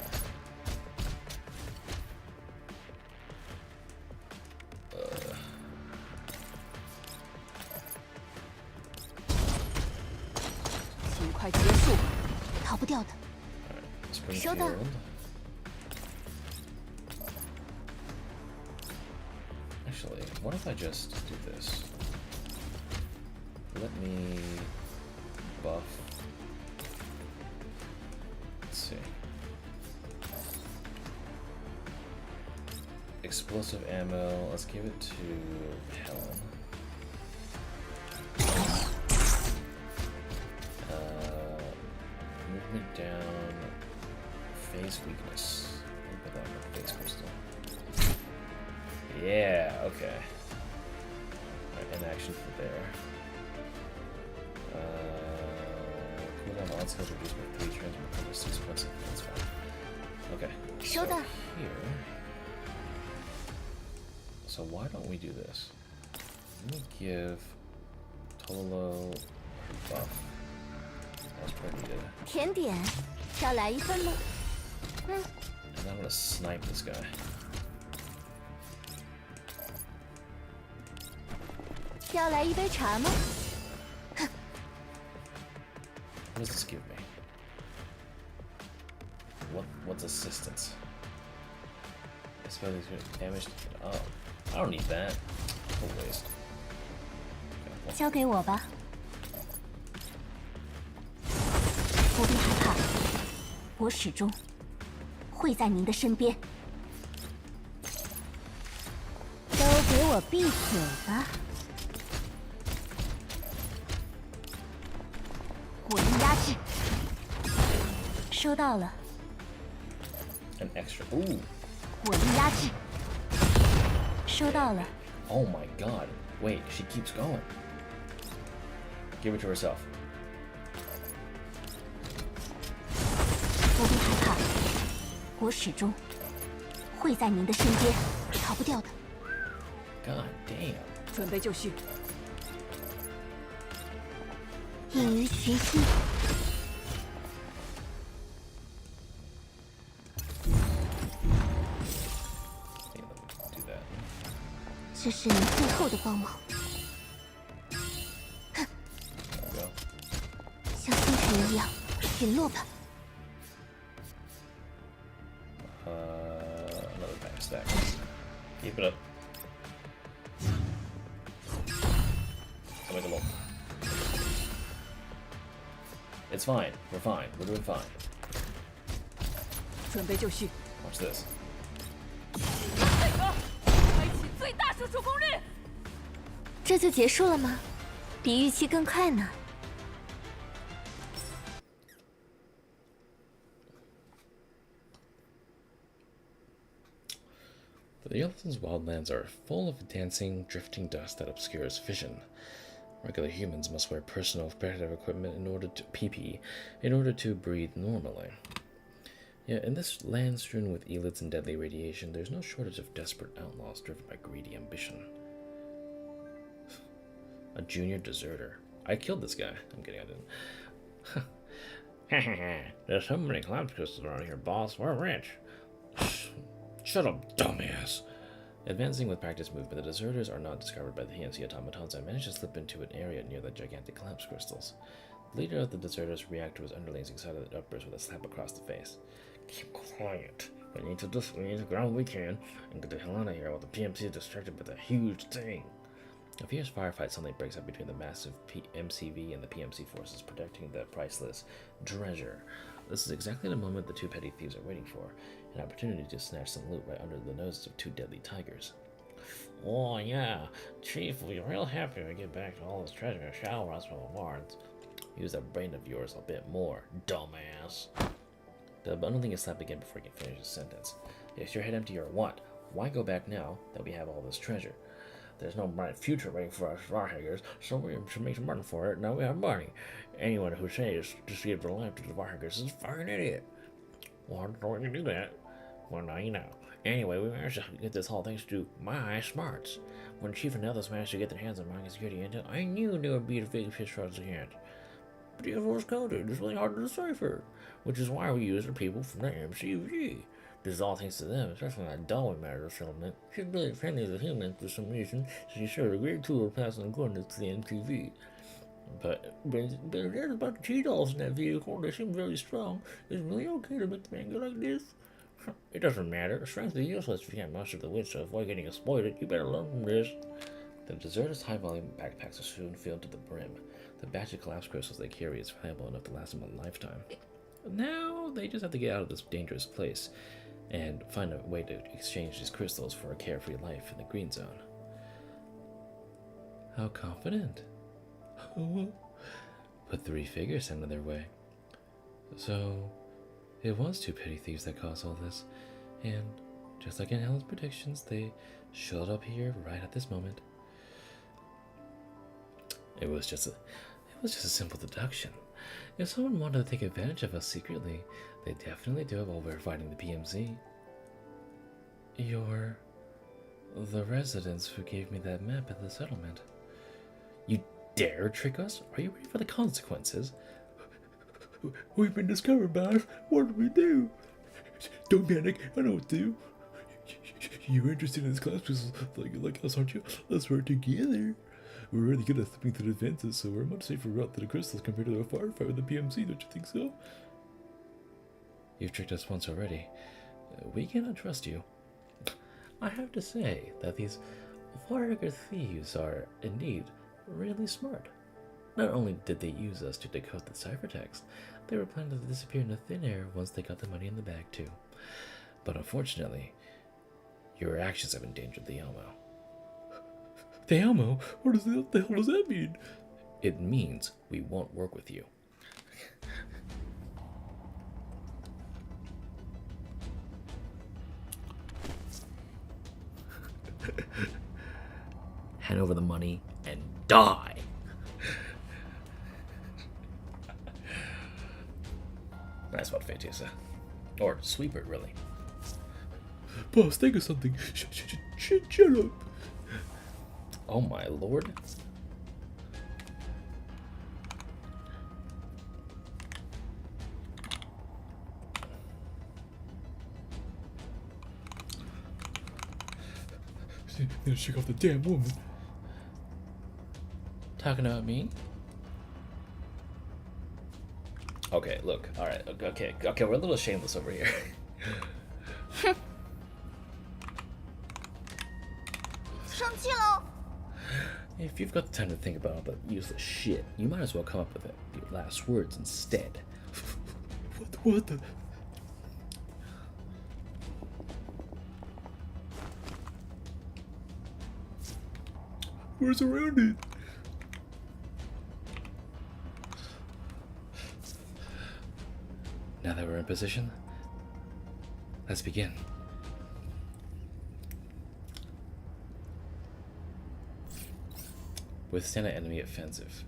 尽快结束。逃不掉的。 收到。 Actually, what if I just do this? Let me buff. Let's see. Explosive ammo. Let's give it to Helen. Movement down. Phase weakness. I'll put that on my phase crystal. Yeah, okay. Alright, an action for there. Cooldown on skills reduced by 3 turns, recover 6 points. That's fine. Okay. So here. So why don't we do this? Let me give Tolo her buff. That's pretty needed. 甜点，要来一份吗？ And I'm gonna snipe this guy. 要来一杯茶吗？ What does this give me? What's assistance? Especially damage. Oh, I don't need that. What a waste. Okay, 交给我吧。不必害怕，我始终会在您的身边。都给我闭嘴吧！火力压制。收到了。 An extra. Ooh. 火力压制。收到了。 Oh my god. Wait, she keeps going. Give it to herself. 不必害怕，我始终会在您的身边，逃不掉的。 God damn. 准备就绪。隐于群星。 Okay, let me do that. 这是您最后的光芒。 There we go. 像星辰一样陨落吧。 Another back stack. Keep it up. Somebody look. It's fine. We're fine. We're doing fine. 准备就绪。 Watch this. 配合，开启最大输出功率。这就结束了吗？比预期更快呢。The Yellowstone's wildlands are full of dancing, drifting dust that obscures vision. Regular humans must wear personal protective equipment in order to PPE in order to breathe normally. Yet in this land strewn with elites and deadly radiation, there's no shortage of desperate outlaws driven by greedy ambition. A junior deserter. I killed this guy. I'm kidding, I didn't. There's so many collapse crystals around here, boss. We're rich. Shut up, dumbass. Advancing with practiced movement, the deserters are not discovered by the PMC automatons and manage to slip into an area near the gigantic collapse crystals. The leader of the deserters reacted to his underlings excited uppers with a slap across the face. Keep quiet. We need to ground what we can and get the hell out of here while the PMC is distracted by the huge thing. A fierce firefight suddenly breaks out between the massive MCV and the PMC forces, protecting the priceless treasure. This is exactly the moment the two petty thieves are waiting for, an opportunity to snatch some loot right under the noses of two deadly tigers. Oh yeah, Chief will be real happy to get back to all this treasure and shower us with awards. Use that brain of yours a bit more, dumbass. The underling is slapped again before he can finish his sentence. Is your head empty or what? Why go back now that we have all this treasure? There's no bright future waiting for us Varhaggers, so we should make some money for it. Now we have money. Anyone who says to save their life to the Varhaggers is a fucking idiot. Well, how do we do that? Well, now you know. Anyway, we managed to get this whole thanks to my smarts. When Chief and others managed to get their hands on my security intel, I knew there would be a big fish towards the end. But the info was coded. It's really hard to decipher, which is why we use the people from the MCV. This is all thanks to them, especially that Dolly matter settlement. She's really friendly to humans for some reason, so she showed a great tool of passing the coordinates to the MTV. But there's about the T-dolls in that vehicle. They seem very strong. Is it really okay to make the man go like this? It doesn't matter. Strength is useless if you can't master the wits to avoid getting exploited. You better learn from this. The deserters' high-volume backpacks are soon filled to the brim. The batch of collapse crystals they carry is valuable enough to last them a lifetime. Now they just have to get out of this dangerous place and find a way to exchange these crystals for a carefree life in the green zone. How confident. Put 3 figures sent their way. So, it was 2 petty thieves that caused all this, and just like in Helen's predictions, they showed up here right at this moment. It was just a simple deduction. If someone wanted to take advantage of us secretly, they definitely do it while we're fighting the PMC. You're the residents who gave me that map at the settlement. You dare trick us? Are you ready for the consequences? We've been discovered, boss. What do we do? Don't panic. I know what to do. You're interested in this class pistol like us, aren't you? Let's work together. We're really good at slipping through the fences, so we're a much safer route to the crystals compared to a firefight with the PMC, don't you think so? You've tricked us once already. We cannot trust you. I have to say that these Varhagger thieves are, indeed, really smart. Not only did they use us to decode the ciphertext, they were planning to disappear into thin air once they got the money in the bag, too. But unfortunately, your actions have endangered the Elmo. The Elmo? What the hell does that mean? It means we won't work with you. Hand over the money and die. That's what fate is. Or sweeper, really. Boss, think of something. Shut up. Oh my lord. Then shake off the damn woman. Talking about me? Okay, look. Alright, okay, we're a little shameless over here. If you've got the time to think about all that useless shit, you might as well come up with your last words instead. What the? We're surrounded. Now that we're in position, let's begin. Withstand an enemy offensive.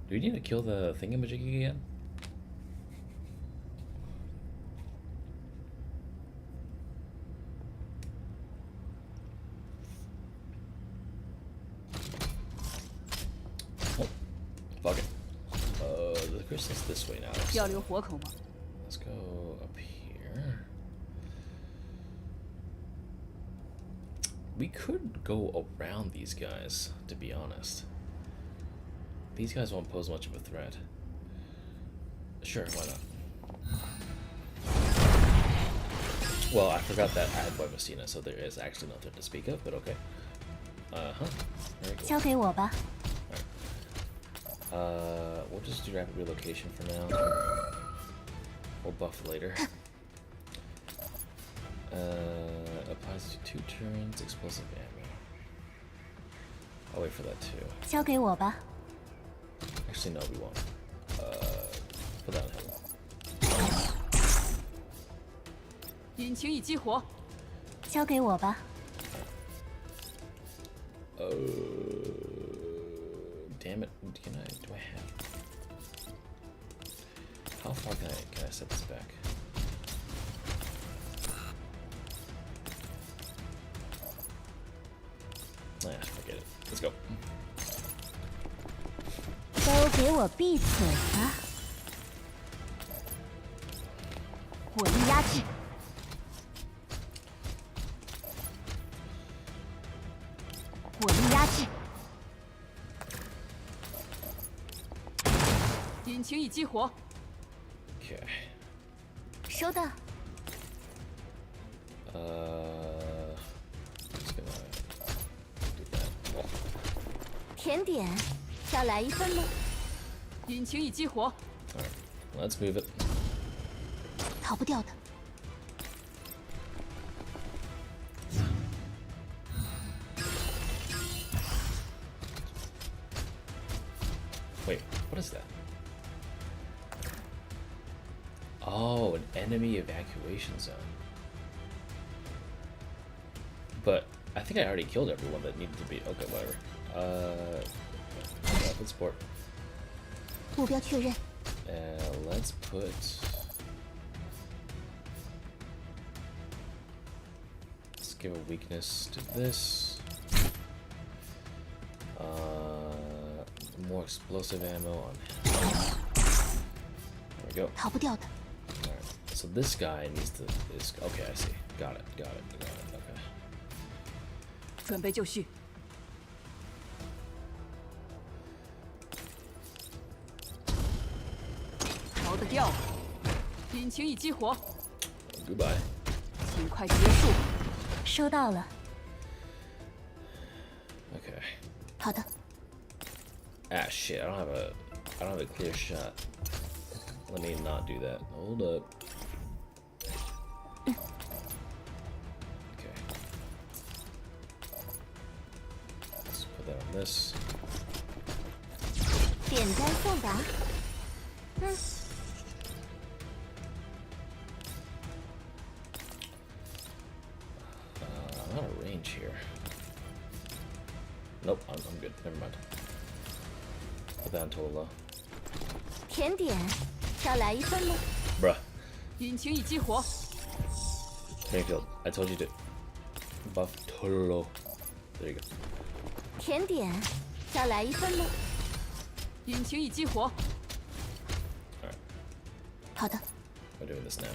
Do we need to kill the thingamajiggy again? Oh, fuck it. The crystal's this way now. 要留活口吗？ Let's go up here. We could go around these guys, to be honest. These guys won't pose much of a threat. Sure, why not? Well, I forgot that I had Boy Messina, so there is actually nothing to speak of, but okay. Very cool. 交给我吧。 We'll just do rapid relocation for now. We'll buff later. Applies to 2 turns, explosive ammo. I'll wait for that too. 交给我吧。 Actually, no, we won't. Put that on him. 引擎已激活，交给我吧。 Damn it! Do I have? How far can I set this back? Forget it. Let's go. 都给我闭嘴吧！火力压制，火力压制，引擎已激活， Okay. 收到。 Just gonna do that. 甜点，要来一份吗？引擎已激活， Alright, let's move it. 逃不掉的。 Wait, what is that? Oh, an enemy evacuation zone. But I think I already killed everyone that needed to be. Okay, whatever. Let's port. 目标确认。 Let's put. Let's give a weakness to this. More explosive ammo on him. There we go. 逃不掉的。 Alright, so this guy needs to. Okay, I see. Got it. Okay. 准备就绪，逃得掉，引擎已激活， Goodbye. 尽快结束。收到了。 Okay. 好的。 Ah, shit. I don't have a clear shot. Let me not do that. Hold up. Okay. Let's put that on this. 点赞送达。I'm out of range here. Nope, I'm good. Never mind. Put that on total low. 甜点，要来一份吗？ Bruh. 引擎已激活， Greenfield, I told you to buff total low. There you go. 甜点，要来一份吗？引擎已激活， Alright, 好的。 we're doing this now.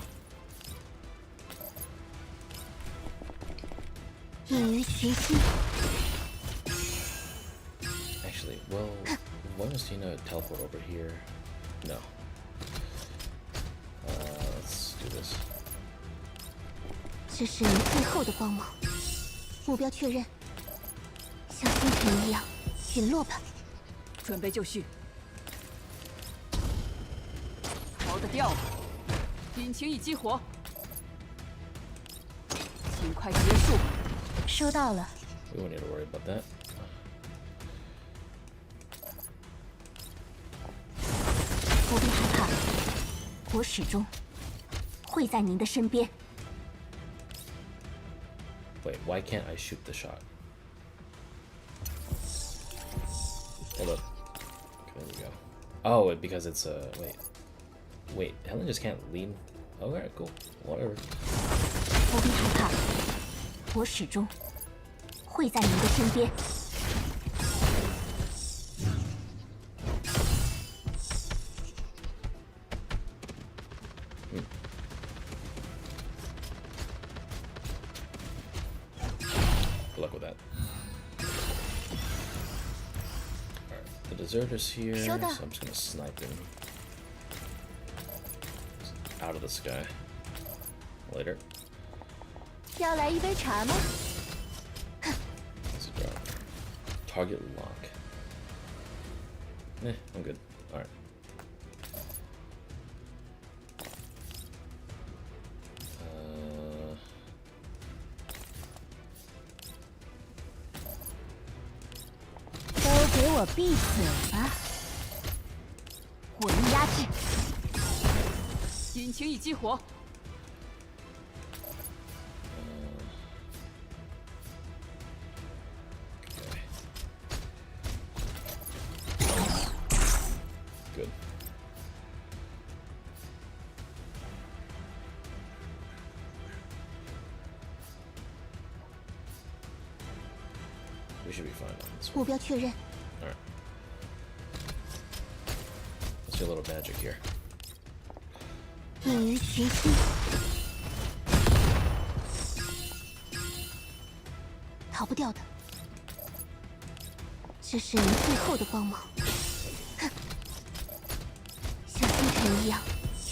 一于其心。 Actually, well, why does Tina teleport over here? No. Let's do this. 这是你最后的光芒。目标确认，像星辰一样陨落吧。准备就绪，逃得掉，引擎已激活，尽快结束。收到了。 We won't need to worry about that. 不必害怕，我始终会在您的身边。 Wait, why can't I shoot the shot? Hold up. Okay, there we go. Oh, because it's wait. Helen just can't lean. Alright, cool. Whatever. 不必害怕，我始终会在您的身边。Good luck with that. Alright, the deserter's here, so I'm just gonna snipe him. Out of the sky. Later. 要来一杯茶吗？ That's a drop. Target lock. I'm good. Alright. Uh, 都给我闭嘴吧！火力压制，引擎已激活， okay. Good. We should be fine on this one. 目标确认。 Alright. Let's do a little magic here. 命于群星，逃不掉的。这是你最后的光芒，哼，像星辰一样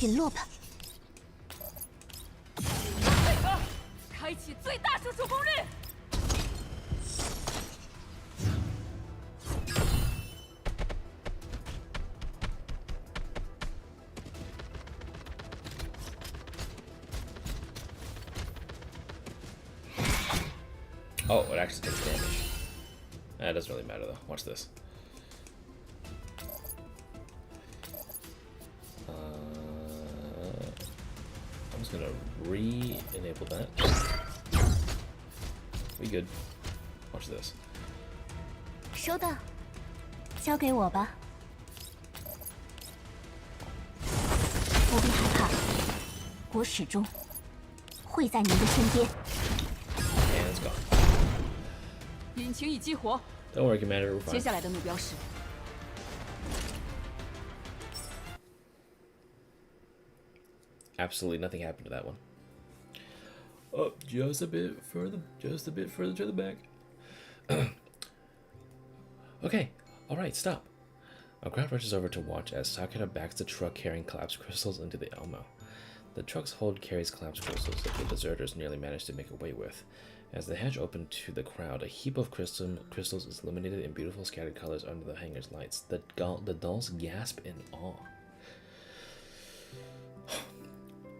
陨落吧。配合，开启最大输出功率。 Oh, it actually takes damage. That doesn't really matter though. Watch this. I'm just gonna re-enable that. We good. Watch this. 收到，交给我吧。不必害怕，我始终会在您的身边。 And it's gone. 引擎已激活， Don't worry, Commander. We're 接 fine. 下来的目标是 Absolutely nothing happened to that one. Oh, just a bit further to the back. Okay, alright, stop. A crowd rushes over to watch as Sakura backs the truck carrying collapsed crystals into the Elmo. The truck's hold carries collapsed crystals that the deserters nearly managed to make away with. As the hatch opened to the crowd, a heap of crystals is illuminated in beautiful scattered colors under the hangar's lights. The dolls gasp in awe.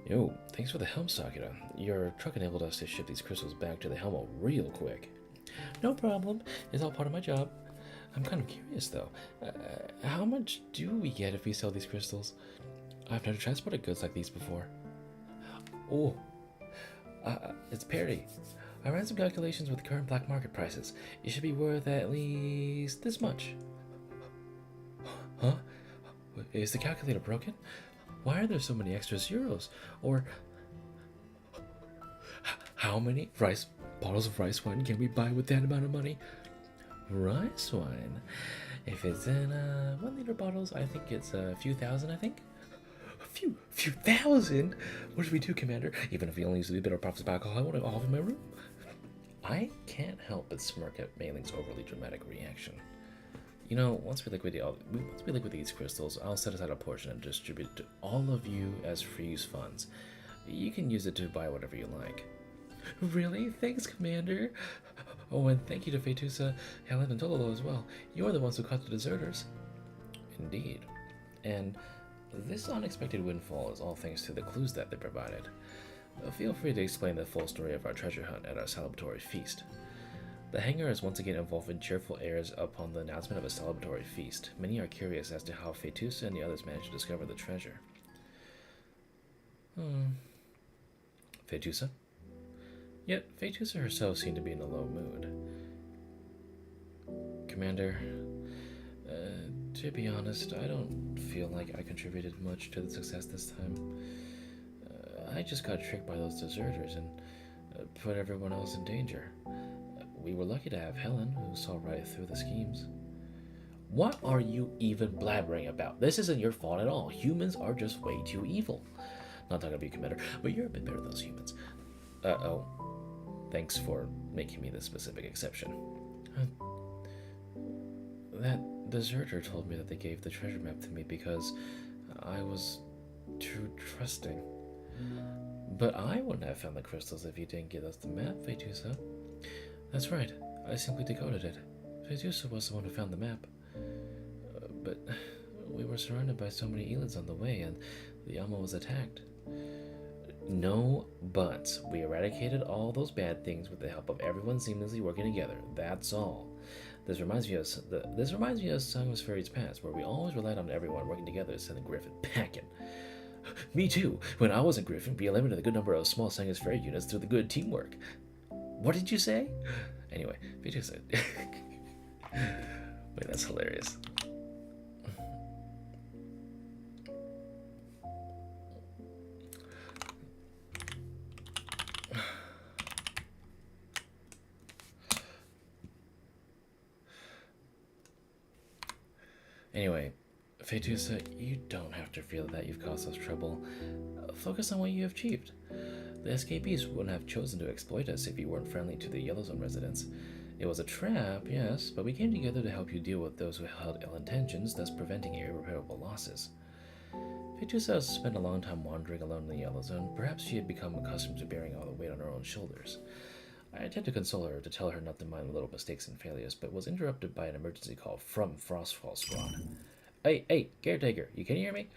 Yo, thanks for the help, Sakura. Your truck enabled us to ship these crystals back to the Helmo real quick. No problem. It's all part of my job. I'm kind of curious, though. How much do we get if we sell these crystals? I've never transported goods like these before. Oh, it's Perry. I ran some calculations with current black market prices. It should be worth at least this much. Huh? Is the calculator broken? Why are there so many extra zeros? Or how many bottles of rice wine can we buy with that amount of money? Rice wine? If it's in 1 liter bottles, I think it's a few thousand, I think. A few thousand? What should we do, Commander? Even if we only use a bit of profits of alcohol, I want it all in my room. I can't help but smirk at Mayling's overly dramatic reaction. You know, once we liquidate these crystals, I'll set aside a portion and distribute it to all of you as free use funds. You can use it to buy whatever you like. Really? Thanks, Commander. Oh, and thank you to Fetusa, Helen, and Tololo as well. You're the ones who caught the deserters. Indeed. And this unexpected windfall is all thanks to the clues that they provided. Feel free to explain the full story of our treasure hunt at our celebratory feast. The hangar is once again involved in cheerful airs upon the announcement of a celebratory feast. Many are curious as to how Fetusa and the others managed to discover the treasure. Fetusa? Yet, Fetusa herself seemed to be in a low mood. Commander, To be honest, I don't feel like I contributed much to the success this time. I just got tricked by those deserters and put everyone else in danger. We were lucky to have Helen, who saw right through the schemes. What are you even blabbering about? This isn't your fault at all. Humans are just way too evil. Not talking about you, Commander, but you're a bit better than those humans. Uh-oh. Thanks for making me the specific exception. That deserter told me that they gave the treasure map to me because I was too trusting. But I wouldn't have found the crystals if you didn't give us the map, Vetusa. That's right, I simply decoded it. Vetusa was the one who found the map. But we were surrounded by so many elids on the way, and the Elmo was attacked. No buts. We eradicated all those bad things with the help of everyone seamlessly working together. That's all. This reminds me of Song of Fairies Past, where we always relied on everyone working together to send the Griffin packing. Me too. When I was in Griffin, we eliminated a good number of small Song of Fairy units through the good teamwork. What did you say? Anyway, Vetusa. Wait, that's hilarious. Anyway, Vetusa, you don't have to feel that you've caused us trouble. Focus on what you have achieved. The escapees wouldn't have chosen to exploit us if you weren't friendly to the Yellowzone residents. It was a trap, yes, but we came together to help you deal with those who held ill intentions, thus preventing irreparable losses. Vetusa has spent a long time wandering alone in the Yellowzone. Perhaps she had become accustomed to bearing all the weight on her own shoulders. I attempted to console her, to tell her not to mind little mistakes and failures, but was interrupted by an emergency call from Frostfall Squad. Hey, caretaker, you can hear me?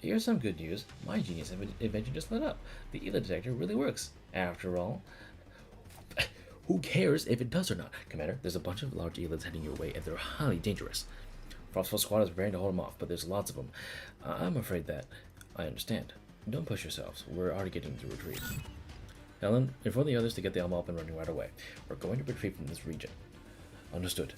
Here's some good news. My genius invention just lit up. The Elid detector really works. After all, who cares if it does or not? Commander, there's a bunch of large Elids heading your way, and they're highly dangerous. Frostfall Squad is preparing to hold them off, but there's lots of them. I'm afraid that I understand. Don't push yourselves. We're already getting to retreat. Helen, inform the others to get the Elmo up and running right away. We're going to retreat from this region. Understood.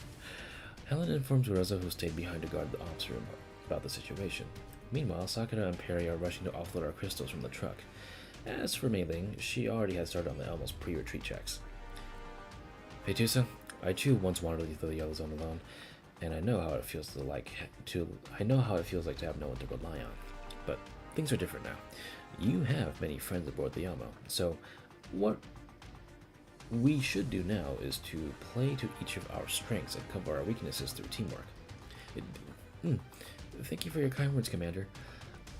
Helen informs Rosa, who stayed behind to guard the ops room, about the situation. Meanwhile, Sakura and Perry are rushing to offload our crystals from the truck. As for Mei Ling, she already had started on the Elmo's pre-retreat checks. Vetusa, I too once wanted to leave the Yellowzone alone, and I know how it feels like to have no one to rely on. But things are different now. You have many friends aboard the Elmo, so what we should do now is to play to each of our strengths and cover our weaknesses through teamwork. Thank you for your kind words, Commander.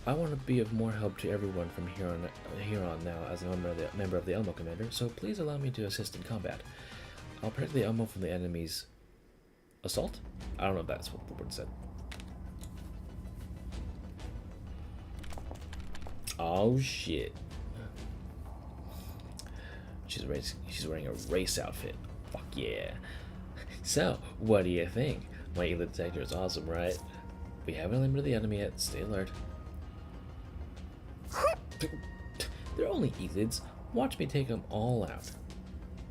I want to be of more help to everyone from here on now as a member of the Elmo, Commander, so please allow me to assist in combat. I'll protect the Elmo from the enemy's assault? I don't know if that's what the word said. Oh shit. She's wearing a race outfit. Fuck yeah. So, what do you think? My Elid detector is awesome, right? We haven't eliminated the enemy yet. Stay alert. They're only Elids. Watch me take them all out.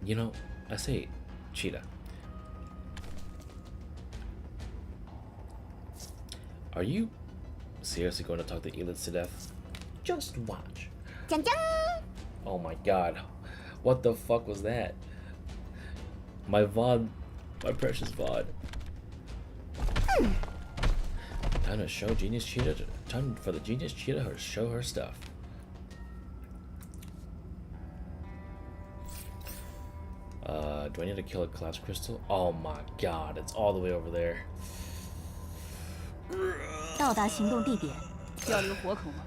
You know, I say, Cheetah. Are you seriously going to talk the Elids to death? Just watch. Oh my god. What the fuck was that? My VOD. My precious VOD. Time to show Genius Cheetah. Time for the Genius Cheetah to show her stuff. Do I need to kill a collapsed crystal? Oh my god, it's all the way over there. 到达行动地点。掉了个活口吗？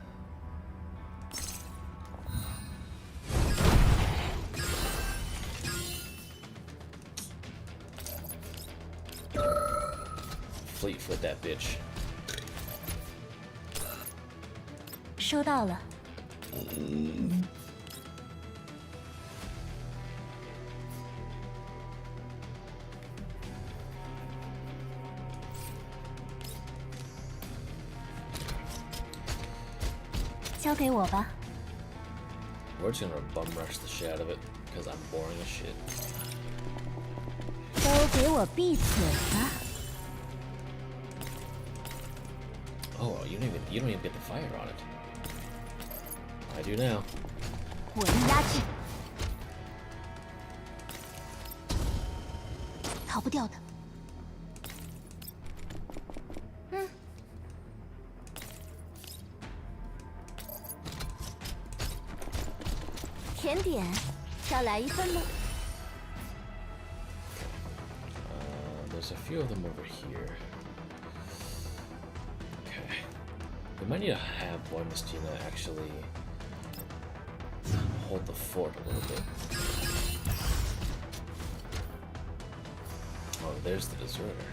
Fleet foot that bitch. 收到了。交给我吧。 We're just gonna bum rush the shit out of it, because I'm boring as shit. 都给我闭嘴吧！ Oh, you don't even get the fire on it. I do now. 火力压制，逃不掉的。甜点，要来一份吗？ There's a few of them over here. Okay. We might need to have one Mistina actually hold the fort a little bit. Oh, there's the deserter.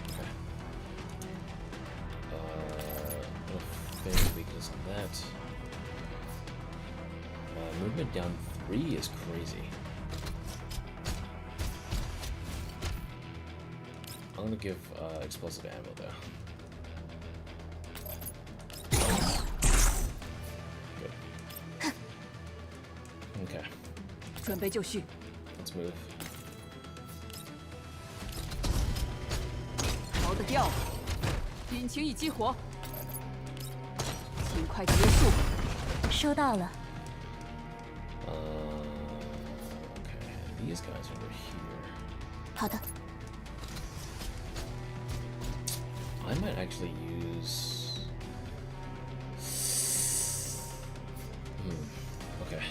Okay. No fatal weakness on that. Movement down 3 is crazy. I'm gonna give explosive ammo though. Good. Okay. 准备就绪。 Let's move. 逃得掉。引擎已激活，尽快结束。收到了。 Okay. These guys over here. 好的。 I might actually use. Okay.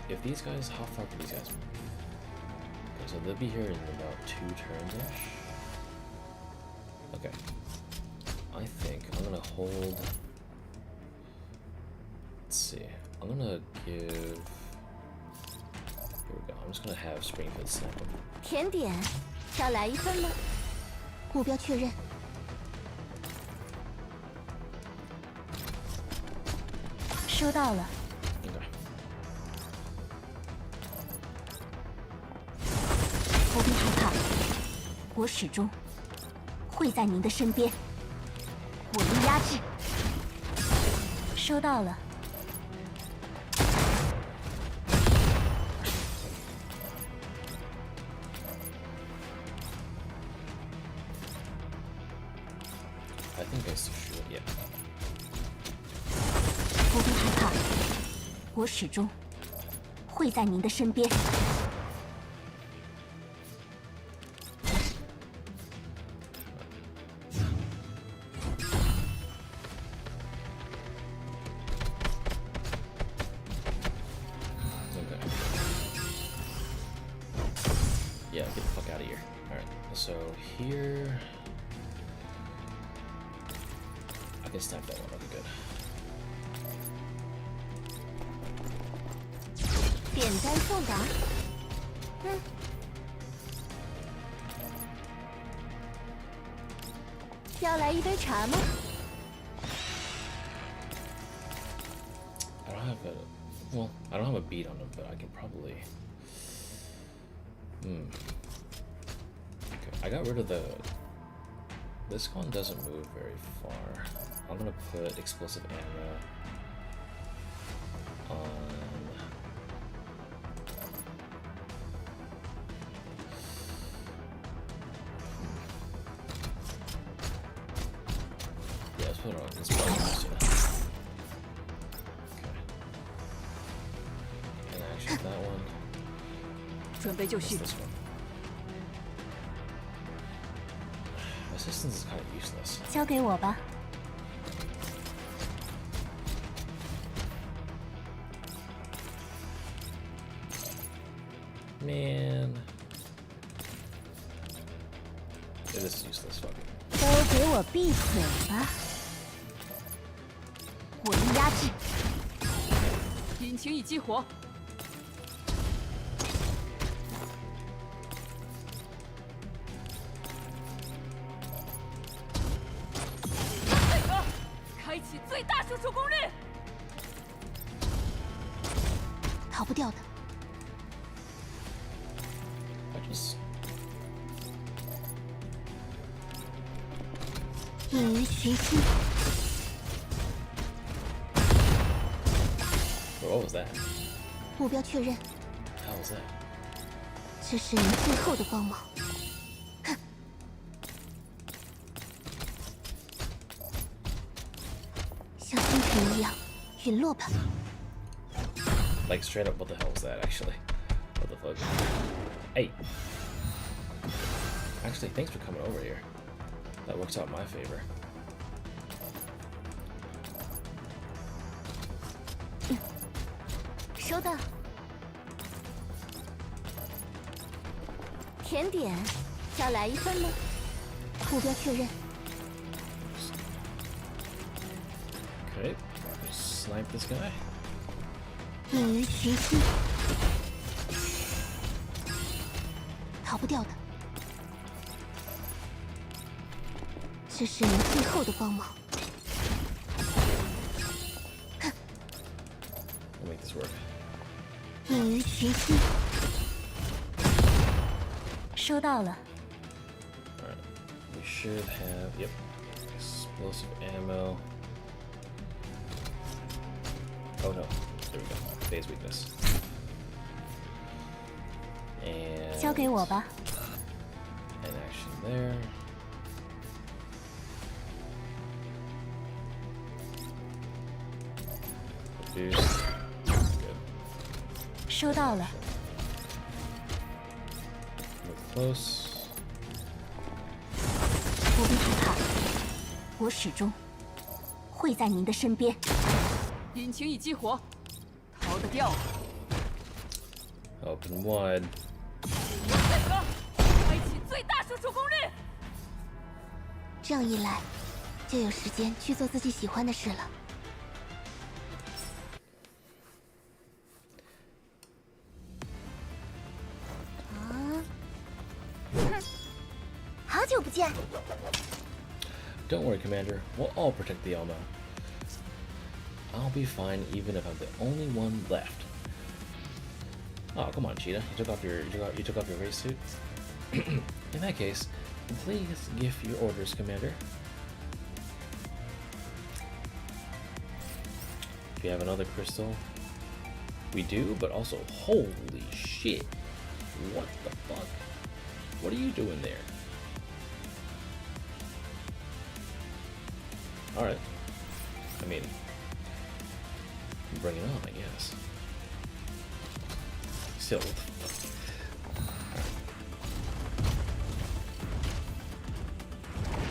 If these guys, how far can these guys move? Okay, so they'll be here in about 2 turns-ish. Okay. I think I'm gonna hold. Let's see. I'm gonna give. Here we go. I'm just gonna have Springfield snap them. 甜点，要来一份吗？目标确认。收到了。 Okay. 不必害怕，我始终会在您的身边。火力压制。收到了。 I think I should, yeah. 不必害怕，我始终会在您的身边。Okay. Yeah, get the fuck out of here. Alright, so here. I can snap that one, that'll be good. 点单送达。要来一杯茶吗？ I don't have a. Well, I don't have a beat on them, but I can probably. Okay, I got rid of the. This one doesn't move very far. I'm gonna put explosive ammo on. Yeah, let's put it on this one. Okay. And actually, that one. 准备就 What's 绪。 this one? Assistance is kind of useless. 交给我吧。 Man. It is useless, fuck it. 都给我闭嘴吧！火力压制。引擎已激活，配合，开启最大输出功率。逃不掉的。 I just. 异于寻心。 What was that? 目标确认， How was that? 这是您最后的光芒。哼，力量陨落吧。 Like straight up, what the hell was that actually? What the fuck? Hey. Actually, thanks for coming over here. That works out in my favor. 收到。甜点，要来一份吗？目标确认。 Okay, snipe this guy. 敏于寻心，逃不掉的。这是你最后的光芒。 We'll make this work. 敏于寻心，收到了。 Alright, we should have, yep, explosive ammo. Oh no, there we go, phase weakness. And 交给我吧。 an action there. Reduce. Good. 收到了。 Move close. 不必害怕，我始终会在您的身边。 引擎已激活，逃得掉。 Open wide. 配合，开启最大输出功率。这样一来，就有时间去做自己喜欢的事了。好久不见。 Don't worry, Commander. We'll all protect the Elmo. I'll be fine even if I'm the only one left. Oh, come on, Cheetah. You took off your race suit. In that case, please give your orders, Commander. Do you have another crystal? We do, but also, holy shit. What the fuck? What are you doing there? Alright. I mean, bring it on, I guess. Still, what the fuck?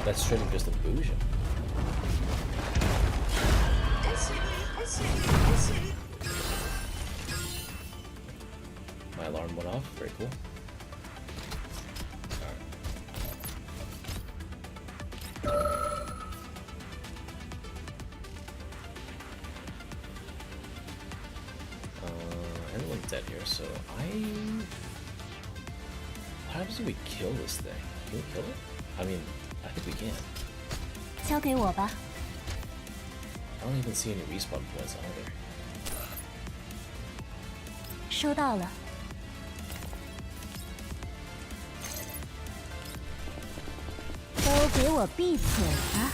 That's straight up just illusion. My alarm went off. Very cool. Everyone's dead here, so how do we kill this thing? Can we kill it? I mean, I think we can. 交给我吧。 I don't even see any respawn points either. 收到了。 都给我闭嘴吧！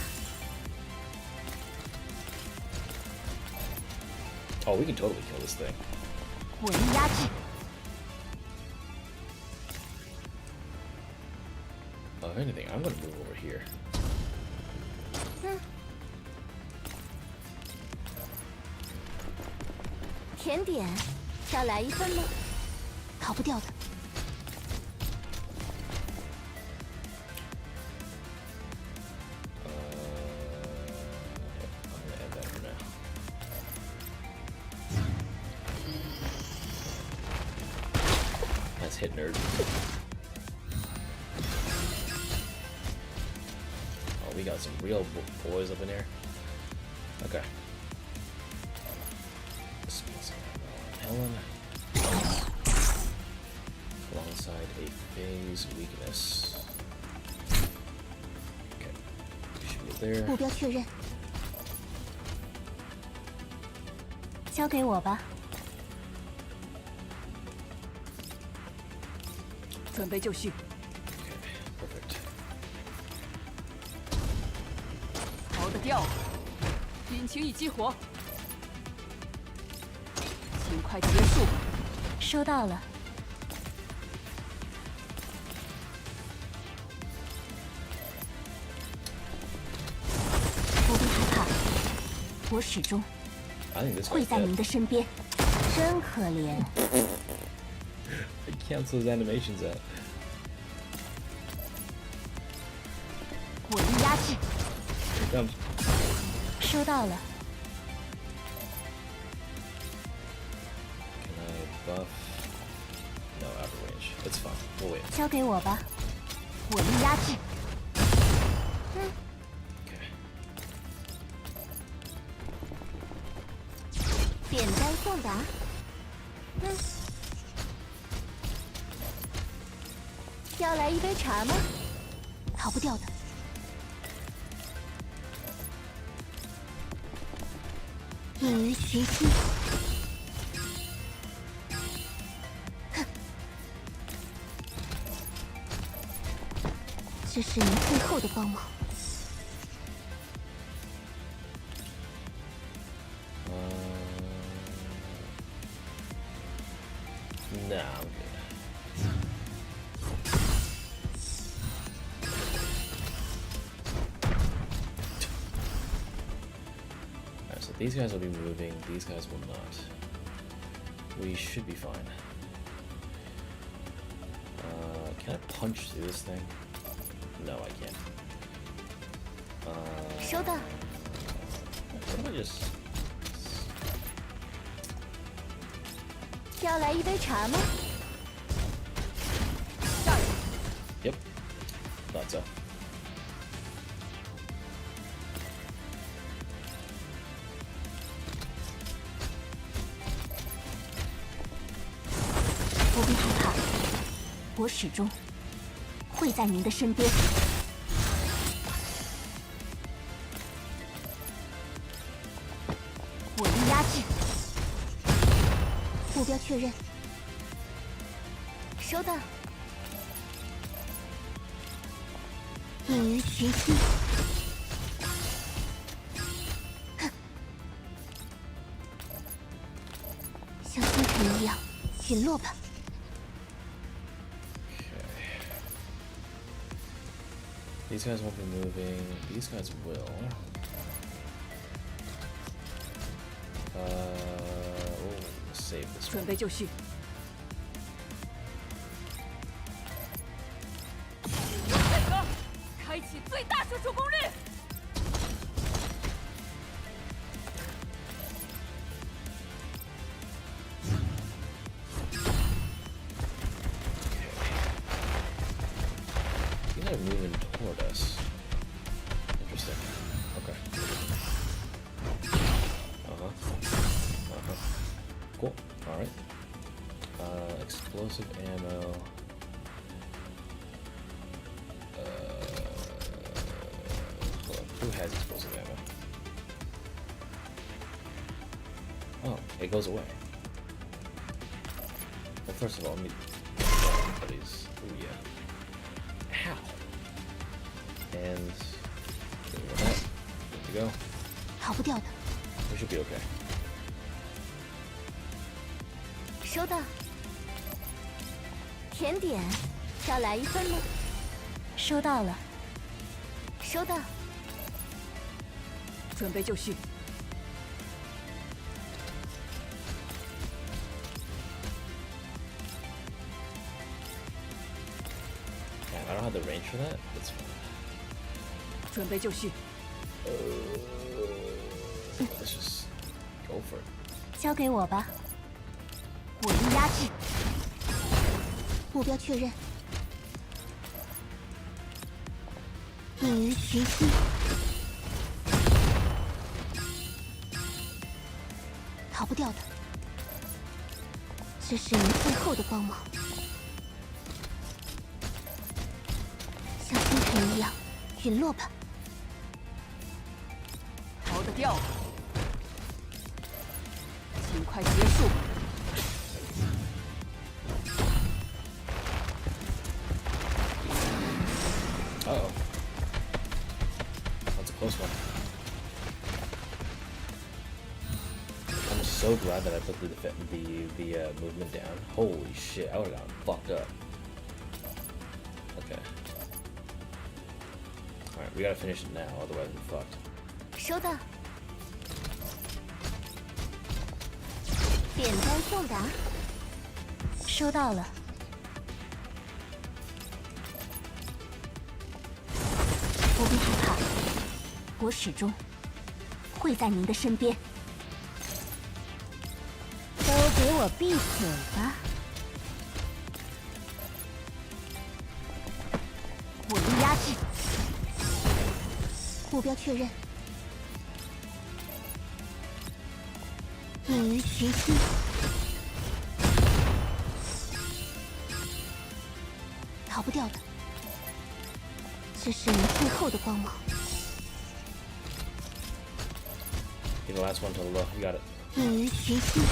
Oh, we can totally kill this thing. 我力压制。 If anything, I'm gonna move over here. 甜点，要来一份吗？逃不掉的。 I'm gonna add that for now. Let's hit nerd. Oh, we got some real boys up in here. Okay. Helen. Alongside a phase weakness. Okay. We should be there. 目标确认。交给我吧。 准备就绪， Okay, perfect. 逃得掉。引擎已激活，尽快结束。收到了。不必害怕，我始终 I think this 会 guy's 在您 dead. 的身边。真可怜。 He cancels his animations out. 火力压制， Here it comes. 收到了。 Can I buff? No, out of range. It's fine. We'll wait. 交给我吧。火力压制， Okay. 简单送达。要来一杯茶吗？逃不掉的。隐于群星。哼，这是您最后的光芒。 Nah, I'm good. Alright, so these guys will be moving, these guys will not. We should be fine. Can I punch through this thing? No, I can't. 收到。 What if I just... 要来一杯茶吗？ Yep. Thought so. 不必害怕，我始终会在您的身边。火力压制，目标确认，收到。隐于群星，哼，像星辰一样陨落吧。 These guys won't be moving. These guys will. We'll save this 准 one. 备就绪。配合，开启最大输出功率。 These are moving toward us. Interesting. Okay. Cool. All right. Explosive ammo. Hold on. Who has explosive ammo? Oh, it goes away. Well, first of all, let me. Buddies. Ooh, yeah. How? And there we go. There we go. 逃不掉的。 We should be okay. 收到。甜点，要来一份吗？收到了。收到。准备就绪。 Damn, I don't have the range for that. That's fine. 准备就绪。 Let's just go for it. 交给我吧。火力压制，目标确认。隐于群星，逃不掉的。这是您最后的光芒，像星辰一样陨落吧。 逃得掉，尽快结束。 Uh-oh. That's a close one. I'm so glad that I put the movement down. Holy shit, I would've gotten fucked up. Okay. Alright, we gotta finish it now, otherwise we're fucked. 收到。简单送达，收到了。不必害怕，我始终会在您的身边。都给我闭嘴吧！我力压制，目标确认。隐于群星，逃不掉的。这是你最后的光芒。 Be the last one to the left. You got it. 隐于群星，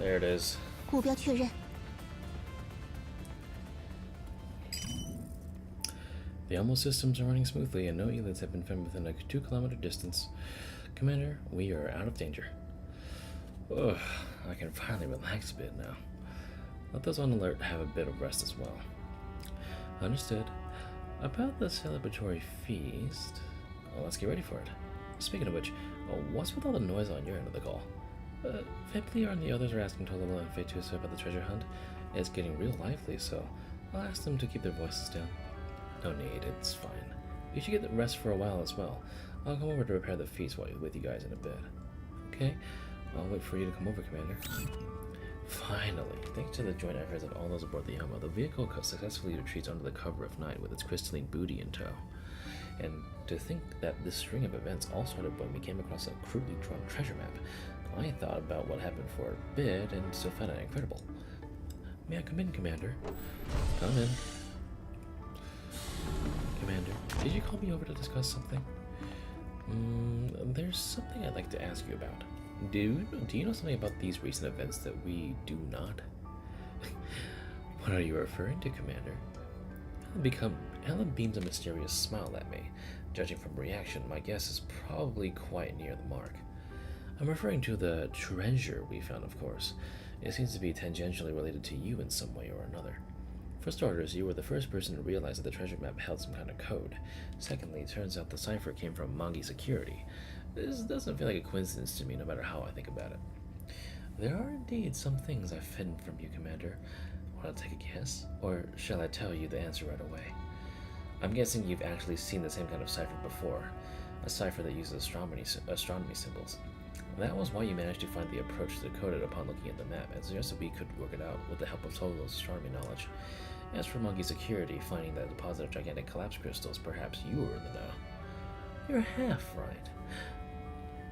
There it is. 目标确认。 The Elmo systems are running smoothly, and no elites have been found within a 2-kilometer distance. Commander, we are out of danger. Ugh, I can finally relax a bit now. Let those on alert have a bit of rest as well. Understood. About the celebratory feast, well, let's get ready for it. Speaking of which, what's with all the noise on your end of the call? Fepler and the others are asking Tololo and Fetusa about the treasure hunt. It's getting real lively, so I'll ask them to keep their voices down. No need, it's fine. You should get rest for a while as well. I'll come over to repair the feast with you guys in a bit. Okay? I'll wait for you to come over, Commander. Finally, thanks to the joint efforts of all those aboard the Elmo, the vehicle successfully retreats under the cover of night with its crystalline booty in tow. And to think that this string of events all started when we came across a crudely drawn treasure map, I thought about what happened for a bit and still found it incredible. May I come in, Commander? Come in. Commander, did you call me over to discuss something? There's something I'd like to ask you about. Do you know something about these recent events that we do not? What are you referring to, Commander? Ellen beams a mysterious smile at me. Judging from reaction, my guess is probably quite near the mark. I'm referring to the treasure we found, of course. It seems to be tangentially related to you in some way or another. For starters, you were the first person to realize that the treasure map held some kind of code. Secondly, it turns out the cipher came from Mangi Security. This doesn't feel like a coincidence to me, no matter how I think about it. There are indeed some things I've hidden from you, Commander. Want to take a guess? Or shall I tell you the answer right away? I'm guessing you've actually seen the same kind of cipher before. A cipher that uses astronomy symbols. That was why you managed to find the approach to decode it upon looking at the map, and suggested we could work it out with the help of Tololo's astronomy knowledge. As for Monkey Security finding that deposit of gigantic collapse crystals, perhaps you were in the know. You're half right.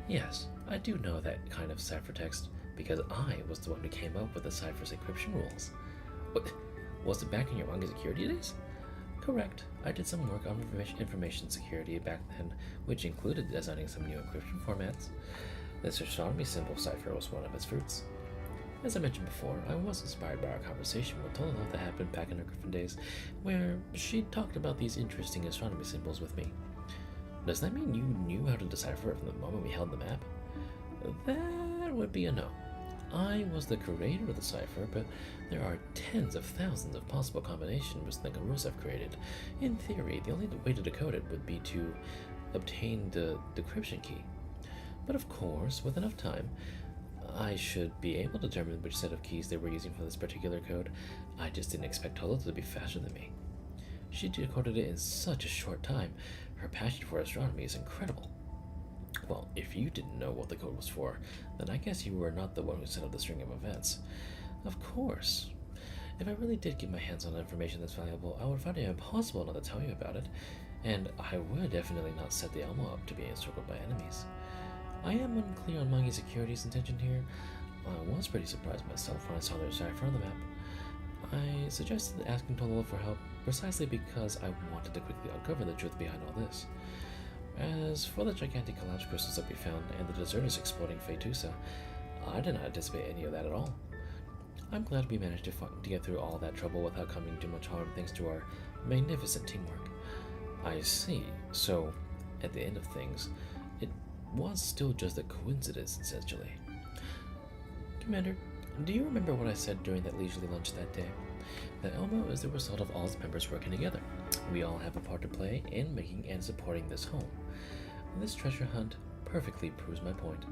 Yes, I do know that kind of ciphertext, because I was the one who came up with the cipher's encryption rules. What? Was it back in your Monkey Security days? Correct. I did some work on information security back then, which included designing some new encryption formats. This astronomy symbol cipher was one of its fruits. As I mentioned before, I was inspired by our conversation with Tololo that happened back in her Griffin days, where she talked about these interesting astronomy symbols with me. Does that mean you knew how to decipher it from the moment we held the map? That would be a no. I was the creator of the cipher, but there are tens of thousands of possible combinations the Garus have created. In theory, the only way to decode it would be to obtain the decryption key. But of course, with enough time, I should be able to determine which set of keys they were using for this particular code. I just didn't expect Tolo to be faster than me. She decoded it in such a short time. Her passion for astronomy is incredible. Well, if you didn't know what the code was for, then I guess you were not the one who set up the string of events. Of course. If I really did get my hands on information that's valuable, I would find it impossible not to tell you about it, and I would definitely not set the Elmo up to be encircled by enemies. I am unclear on Mangi Security's intention here. I was pretty surprised myself when I saw their cipher on the map. I suggested asking Tololo for help precisely because I wanted to quickly uncover the truth behind all this. As for the gigantic collapse crystals that we found and the deserters exploding Fetusa, I did not anticipate any of that at all. I'm glad we managed to get through all that trouble without coming to much harm thanks to our magnificent teamwork. I see. So, at the end of things, it was still just a coincidence, essentially. Commander, do you remember what I said during that leisurely lunch that day? That Elmo is the result of all its members working together. We all have a part to play in making and supporting this home. This treasure hunt perfectly proves my point.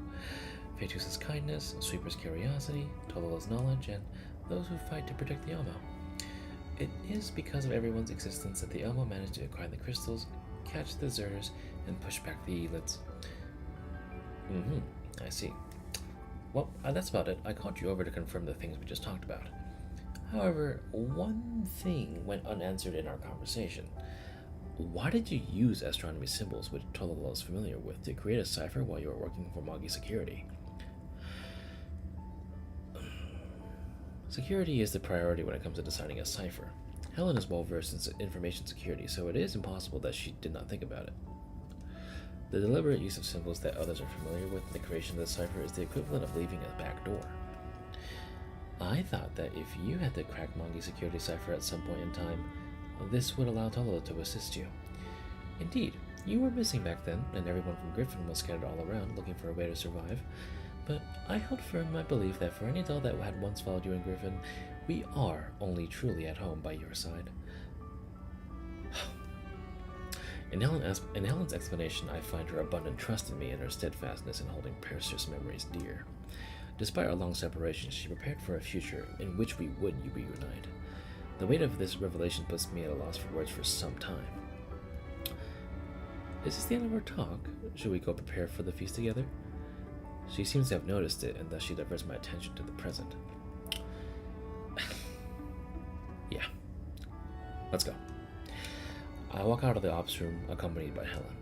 Fetus's kindness, Sweeper's curiosity, Tololo's knowledge, and those who fight to protect the Elmo. It is because of everyone's existence that the Elmo managed to acquire the crystals, catch the deserters, and push back the elites. I see. Well, that's about it. I called you over to confirm the things we just talked about. However, one thing went unanswered in our conversation. Why did you use astronomy symbols, which Tololo is familiar with, to create a cipher while you were working for Moggy Security? Security is the priority when it comes to designing a cipher. Helen is well versed in information security, so it is impossible that she did not think about it. The deliberate use of symbols that others are familiar with in the creation of the cipher is the equivalent of leaving a back door. I thought that if you had to crack Moggy Security cipher at some point in time, this would allow Tololo to assist you. Indeed, you were missing back then, and everyone from Griffin was scattered all around looking for a way to survive. But I held firm in my belief that for any adult that had once followed you in Griffin, we are only truly at home by your side. In Helen's explanation, I find her abundant trust in me and her steadfastness in holding precious memories dear. Despite our long separation, she prepared for a future in which we would reunite. The weight of this revelation puts me at a loss for words for some time. Is this the end of our talk? Should we go prepare for the feast together? She seems to have noticed it, and thus she diverts my attention to the present. Yeah. Let's go. I walk out of the ops room, accompanied by Helen.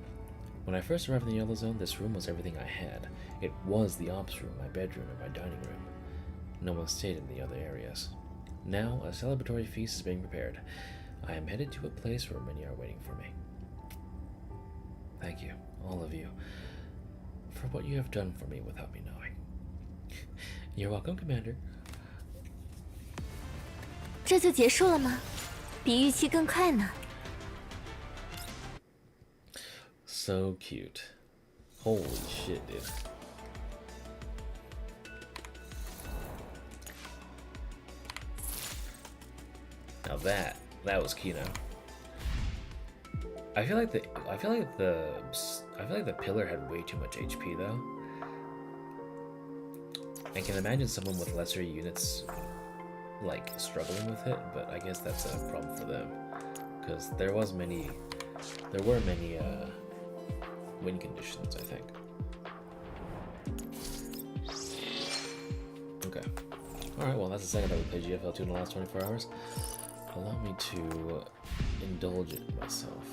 When I first arrived in the Yellow Zone, this room was everything I had. It was the ops room, my bedroom, and my dining room. No one stayed in the other areas. Now, a celebratory feast is being prepared. I am headed to a place where many are waiting for me. Thank you, all of you, for what you have done for me without me knowing. You're welcome, Commander. 这就结束了吗？比预期更快呢。So cute. Holy shit, dude. Now that was Kino. I feel like the pillar had way too much HP though. I can imagine someone with lesser units like struggling with it, but I guess that's a problem for them because there were many win conditions, I think. Okay. Alright, well that's the second that we played GFL2 in the last 24 hours. Allow me to indulge in myself.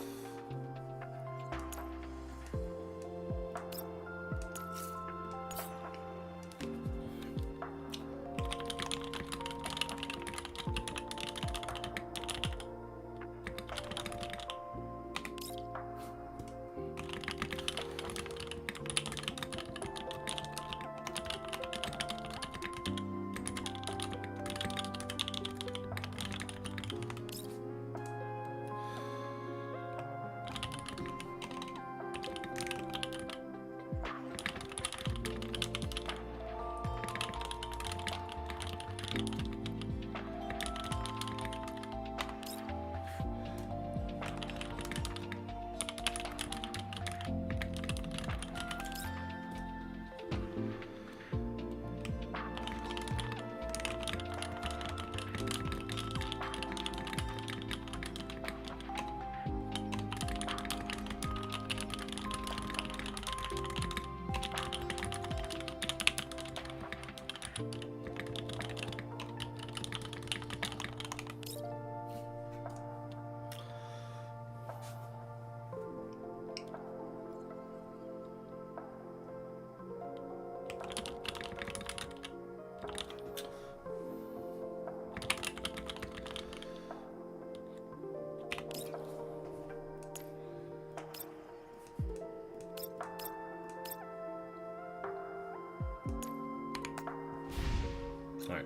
Alright.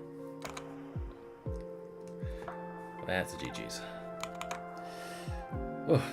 That's the GG's. Oof.